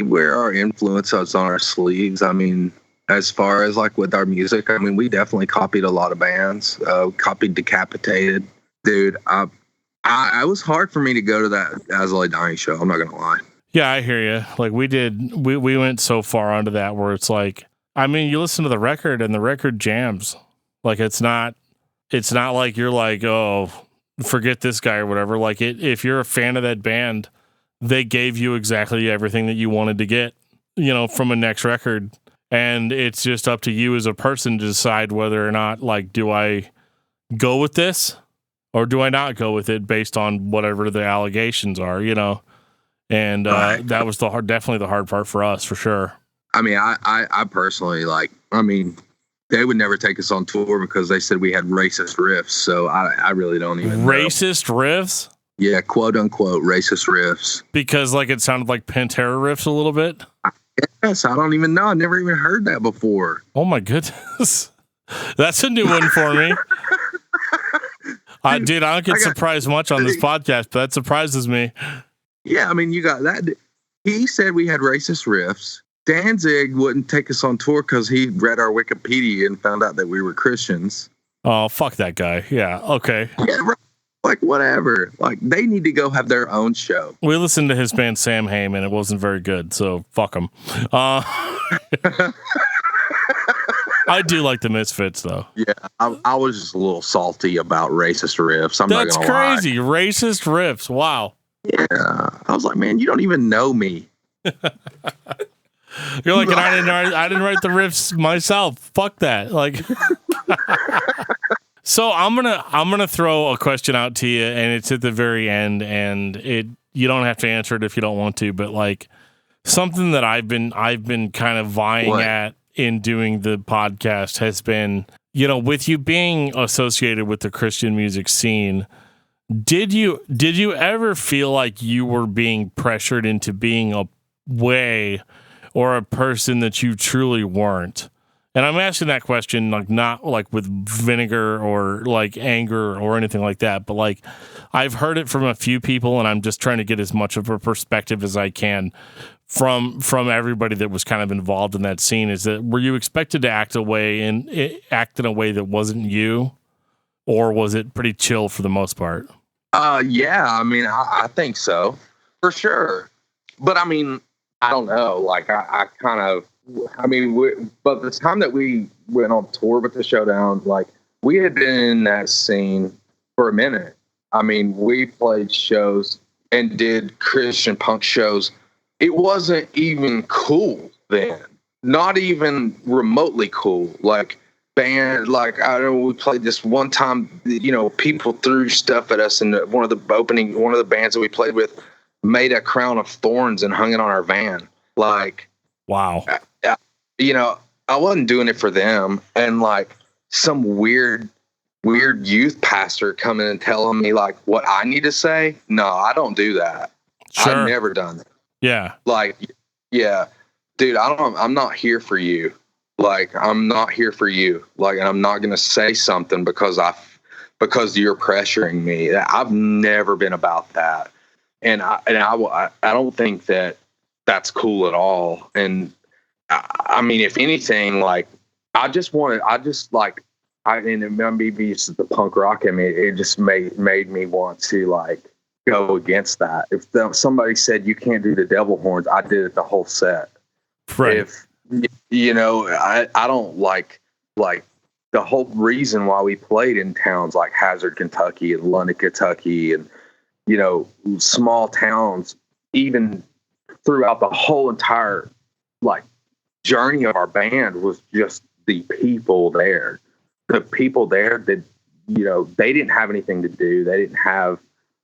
wear our influences on our sleeves. I mean, as far as like with our music, I mean, we definitely copied a lot of bands. Copied Decapitated, dude. I was hard for me to go to that As I Lay Dying show. I'm not gonna lie. Yeah, I hear you. Like we went so far onto that where it's like, I mean, you listen to the record and the record jams. Like it's not like you're like, oh, forget this guy or whatever. Like if you're a fan of that band, they gave you exactly everything that you wanted to get, from a next record. And it's just up to you as a person to decide whether or not, like, do I go with this or do I not go with it based on whatever the allegations are, And that was definitely the hard part for us, for sure. I mean, I personally they would never take us on tour because they said we had racist riffs. So I really don't even racist know. Riffs? Yeah, quote unquote racist riffs. Because like it sounded like Pantera riffs a little bit. Yes, I don't even know. I never even heard that before. Oh my goodness. That's a new one for me. Dude, I don't get surprised much on this podcast, but that surprises me. Yeah, I mean, you got that. He said we had racist riffs. Danzig wouldn't take us on tour because he read our Wikipedia and found out that we were Christians. Oh, fuck that guy. Yeah, okay. Yeah, right. Like, whatever. Like, they need to go have their own show. We listened to his band Sam Hain, and it wasn't very good, so fuck him. I do like the Misfits, though. Yeah, I was just a little salty about racist riffs. That's crazy. Racist riffs. Wow. Yeah. I was like, man, you don't even know me. You're like, and I didn't write the riffs myself. Fuck that. Like... So I'm gonna throw a question out to you, and it's at the very end, and you don't have to answer it if you don't want to, but like something that I've been kind of vying at in doing the podcast has been, with you being associated with the Christian music scene, did you ever feel like you were being pressured into being a way or a person that you truly weren't? And I'm asking that question, like, not like with vinegar or like anger or anything like that, but like I've heard it from a few people, and I'm just trying to get as much of a perspective as I can from everybody that was kind of involved in that scene. Is that, were you expected to act in a way that wasn't you, or was it pretty chill for the most part? Yeah, I mean, I think so, for sure. But I mean, I don't know. Like, I kind of, I mean, but the time that we went on tour with the Showdown, like, we had been in that scene for a minute. I mean, we played shows and did Christian punk shows. It wasn't even cool then. Not even remotely cool. Like, band, like, I don't know, we played this one time, you know, people threw stuff at us, and one of the bands that we played with made a crown of thorns and hung it on our van. Like, wow. You know, I wasn't doing it for them. And like some weird youth pastor coming and telling me like what I need to say. No, I don't do that. Sure. I've never done that. Yeah. Like, yeah, dude, I'm not here for you. Like, I'm not here for you. Like, and I'm not going to say something because you're pressuring me. I've never been about that. And I don't think that that's cool at all. And I mean, if anything, like, and maybe it's the punk rock in me. It just made me want to like go against that. If somebody said you can't do the devil horns, I did it the whole set. Right. If, you know, I don't like the whole reason why we played in towns like Hazard, Kentucky and London, Kentucky, and, you know, small towns, even throughout the whole entire like journey of our band, was just the people there. The people there that, you know, they didn't have anything to do. They didn't have,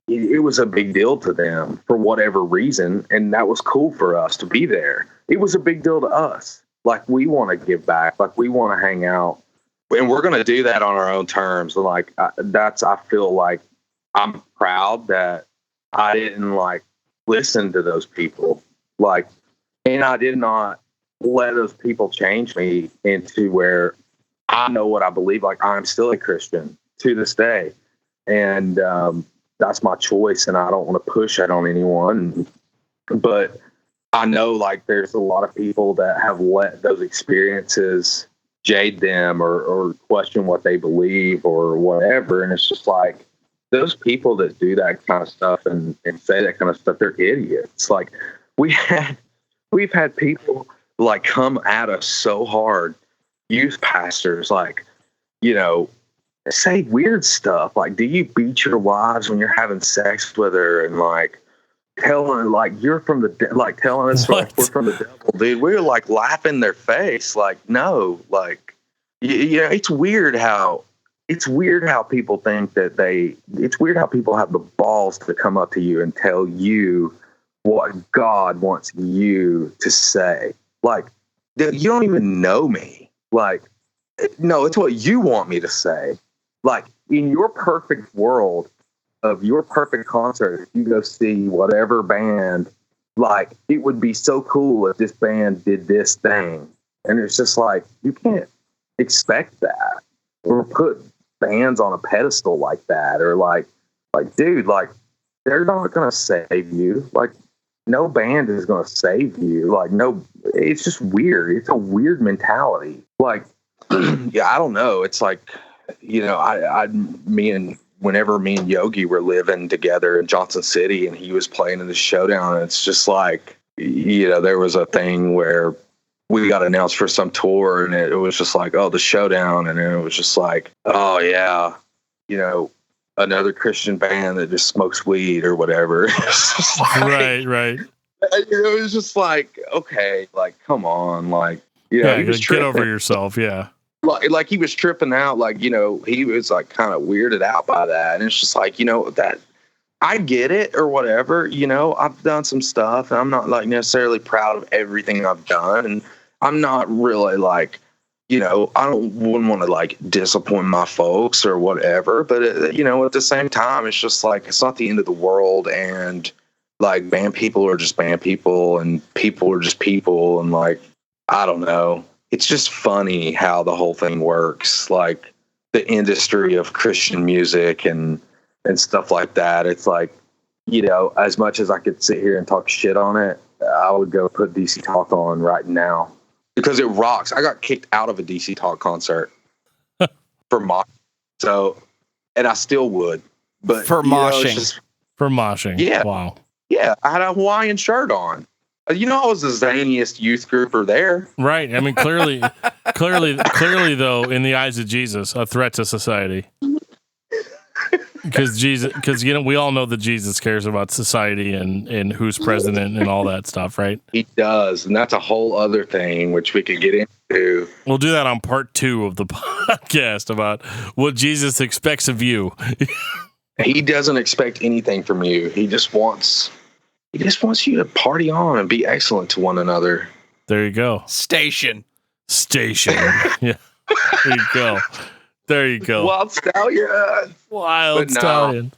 it was a big deal to them for whatever reason. And that was cool for us to be there. It was a big deal to us. Like, we want to give back. Like, we want to hang out, and we're going to do that on our own terms. And like, I feel like I'm proud that I didn't like listen to those people. Like, and I did not let those people change me into where I know what I believe. Like, I'm still a Christian to this day. And that's my choice. And I don't want to push it on anyone. But I know, like, there's a lot of people that have let those experiences jade them or question what they believe or whatever. And it's just like, those people that do that kind of stuff and say that kind of stuff, they're idiots. Like, we've had people like come at us so hard, youth pastors, like, you know, say weird stuff. Like, do you beat your wives when you're having sex with her? And like, telling like you're from the like telling us like we're from the devil, dude. We were like laughing in their face. Like, no, like, you know, it's weird how people think that it's weird how people have the balls to come up to you and tell you what God wants you to say. Like, dude, you don't even know me. Like, no, it's what you want me to say. Like, in your perfect world of your perfect concert, if you go see whatever band, like, it would be so cool if this band did this thing. And it's just like, you can't expect that or put bands on a pedestal like that, or like, dude, like, they're not going to save you. Like, no band is going to save you. Like, no, it's just weird. It's a weird mentality. Like, yeah, I don't know. It's like, you know, whenever me and Yogi were living together in Johnson City and he was playing in the Showdown, it's just like, you know, there was a thing where we got announced for some tour and it was just like, oh, the Showdown. And then it was just like, oh yeah, you know, another Christian band that just smokes weed or whatever. Like, right. You know, it was just like, okay, like, come on. Like, you know, he was get over yourself. Yeah. Like he was tripping out, like, you know, he was like kind of weirded out by that. And it's just like, you know, that I get it or whatever, you know, I've done some stuff and I'm not like necessarily proud of everything I've done. And I'm not really like, you know, wouldn't want to like disappoint my folks or whatever. But, you know, at the same time, it's just like, it's not the end of the world. And like, band people are just band people and people are just people. And like, I don't know. It's just funny how the whole thing works. Like, the industry of Christian music and stuff like that. It's like, you know, as much as I could sit here and talk shit on it, I would go put DC Talk on right now because it rocks. I got kicked out of a DC Talk concert for mock. So, and I still would. But for moshing. For moshing. Yeah. Wow. Yeah. I had a Hawaiian shirt on. I was the zaniest youth grouper there. Right. I mean, clearly, though, in the eyes of Jesus, a threat to society. Because we all know that Jesus cares about society and who's president and all that stuff, right? He does, and that's a whole other thing which we could get into. We'll do that on part 2 of the podcast about what Jesus expects of you. He doesn't expect anything from you. He just wants you to party on and be excellent to one another. There you go. Station. Yeah. There you go. Wild Stallion. Wild Stallion.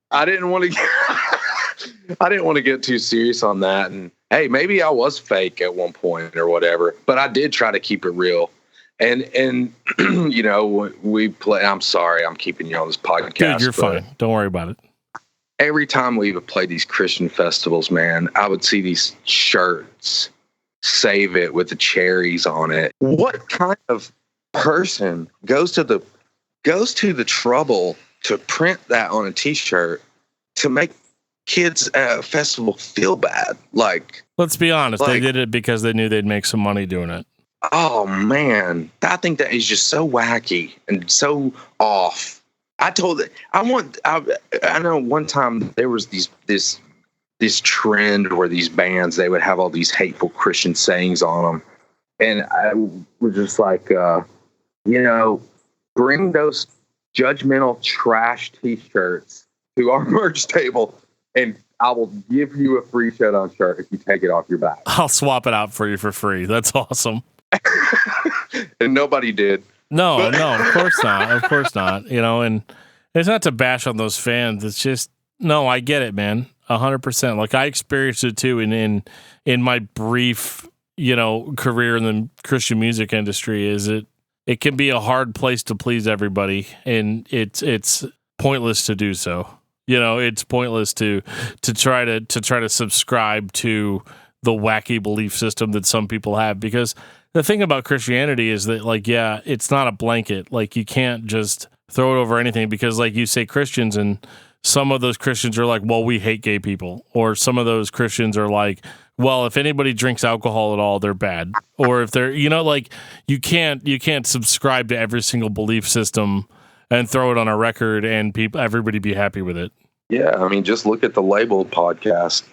I didn't want to get too serious on that. And hey, maybe I was fake at one point or whatever, but I did try to keep it real. And we play. I'm sorry, I'm keeping you on this podcast. Dude, you're fine. Don't worry about it. Every time we would play these Christian festivals, man, I would see these shirts, Save It, with the cherries on it. What kind of person goes to the trouble to print that on a t-shirt to make kids at a festival feel bad? Like, let's be honest, they did it because they knew they'd make some money doing it. Oh man, I think that is just so wacky and so off. I know one time there was this trend where these bands, they would have all these hateful Christian sayings on them, and I was just like, bring those judgmental trash t-shirts to our merch table, and I will give you a free Showdown shirt if you take it off your back. I'll swap it out for you for free. That's awesome. And nobody did. No, of course not. Of course not. And it's not to bash on those fans. It's just, no, I get it, man. 100%. Like, I experienced it too in my brief, career in the Christian music industry. Is it can be a hard place to please everybody, and it's pointless to do so. It's pointless to try to subscribe to the wacky belief system that some people have, because the thing about Christianity is that, like, yeah, it's not a blanket. Like, you can't just throw it over anything, because, like, you say Christians, and some of those Christians are like, well, we hate gay people. Or some of those Christians are like, well, if anybody drinks alcohol at all, they're bad. Or if they're, like, you can't subscribe to every single belief system and throw it on a record and everybody be happy with it. Yeah, I mean, just look at the Labeled podcast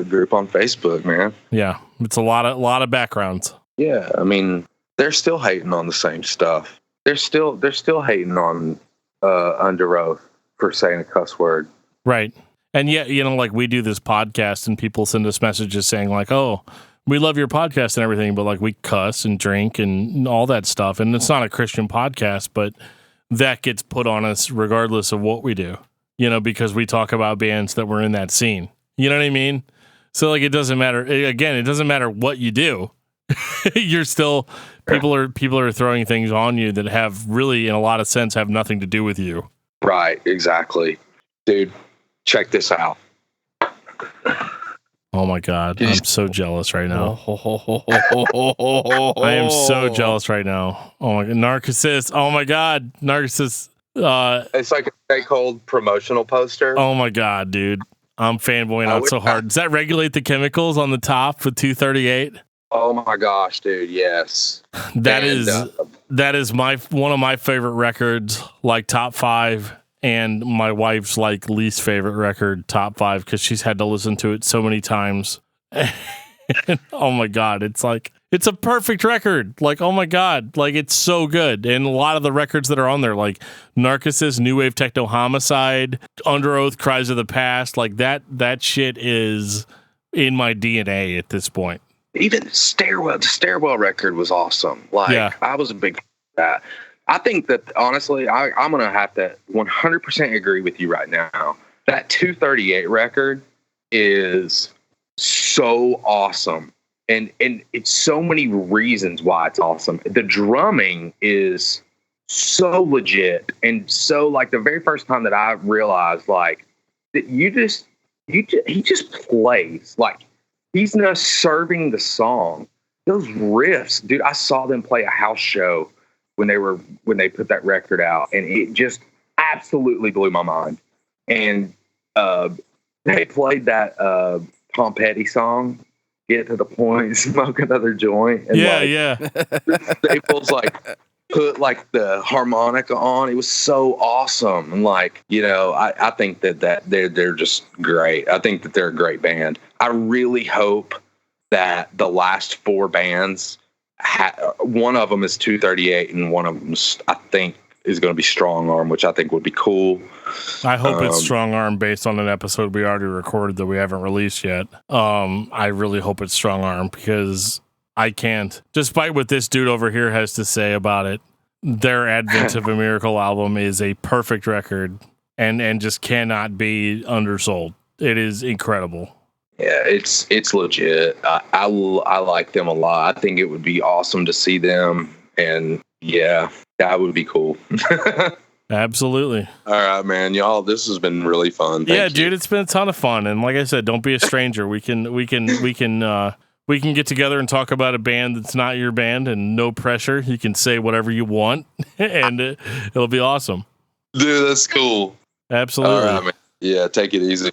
group on Facebook, man. Yeah, it's a lot of backgrounds. Yeah, I mean, they're still hating on the same stuff. They're still hating on Under Oath for saying a cuss word. Right. And yet, like, we do this podcast and people send us messages saying, like, oh, we love your podcast and everything, but, like, we cuss and drink and all that stuff. And it's not a Christian podcast, but that gets put on us regardless of what we do, because we talk about bands that were in that scene. You know what I mean? So, like, it doesn't matter. Again, it doesn't matter what you do. You're still, people are throwing things on you that have really, in a lot of sense, have nothing to do with you. Right, exactly. Dude, check this out. Oh my God, I'm so jealous right now. I am so jealous right now. Oh my God, Narcissus. Oh my God, Narcissus. It's like a Stay Cold promotional poster. Oh my God, dude. I'm fanboying out so hard. Does that regulate the chemicals on the top with 238? Oh my gosh, dude, yes. That is one of my favorite records, like top 5, and my wife's like least favorite record, top 5, because she's had to listen to it so many times. Oh my God, it's a perfect record. Like, oh my God, like, it's so good. And a lot of the records that are on there, like Narcissus, New Wave Techno Homicide, Under Oath, Cries of the Past, like that shit is in my DNA at this point. Even the Stairwell record was awesome. Like, yeah. I was a big fan of that. I think that, honestly, I'm going to have to 100% agree with you right now. That 238 record is so awesome. And it's so many reasons why it's awesome. The drumming is so legit. And so, like, the very first time that I realized, like, that he just plays. Like, he's not serving the song. Those riffs, dude, I saw them play a house show when they put that record out, and it just absolutely blew my mind. and they played that Tom Petty song, "Get to the Point, Smoke Another Joint." And Staples put the harmonica on. It was so awesome. And I think that they're just great. I think that they're a great band. I really hope that the last 4 bands, one of them is 238 and one of them I think is going to be Strong Arm, which I think would be cool. I hope it's Strong Arm based on an episode we already recorded that we haven't released yet. I really hope it's Strong Arm because I can't, despite what this dude over here has to say about it, their Advent of a Miracle album is a perfect record and just cannot be undersold. It is incredible. Yeah, it's legit. I like them a lot. I think it would be awesome to see them, and yeah, that would be cool. Absolutely. All right, man. Y'all, this has been really fun. Thank you. Dude, it's been a ton of fun. And like I said, don't be a stranger. We can get together and talk about a band that's not your band, and no pressure. You can say whatever you want, and it'll be awesome. Dude, that's cool. Absolutely. All right, man. Yeah, take it easy.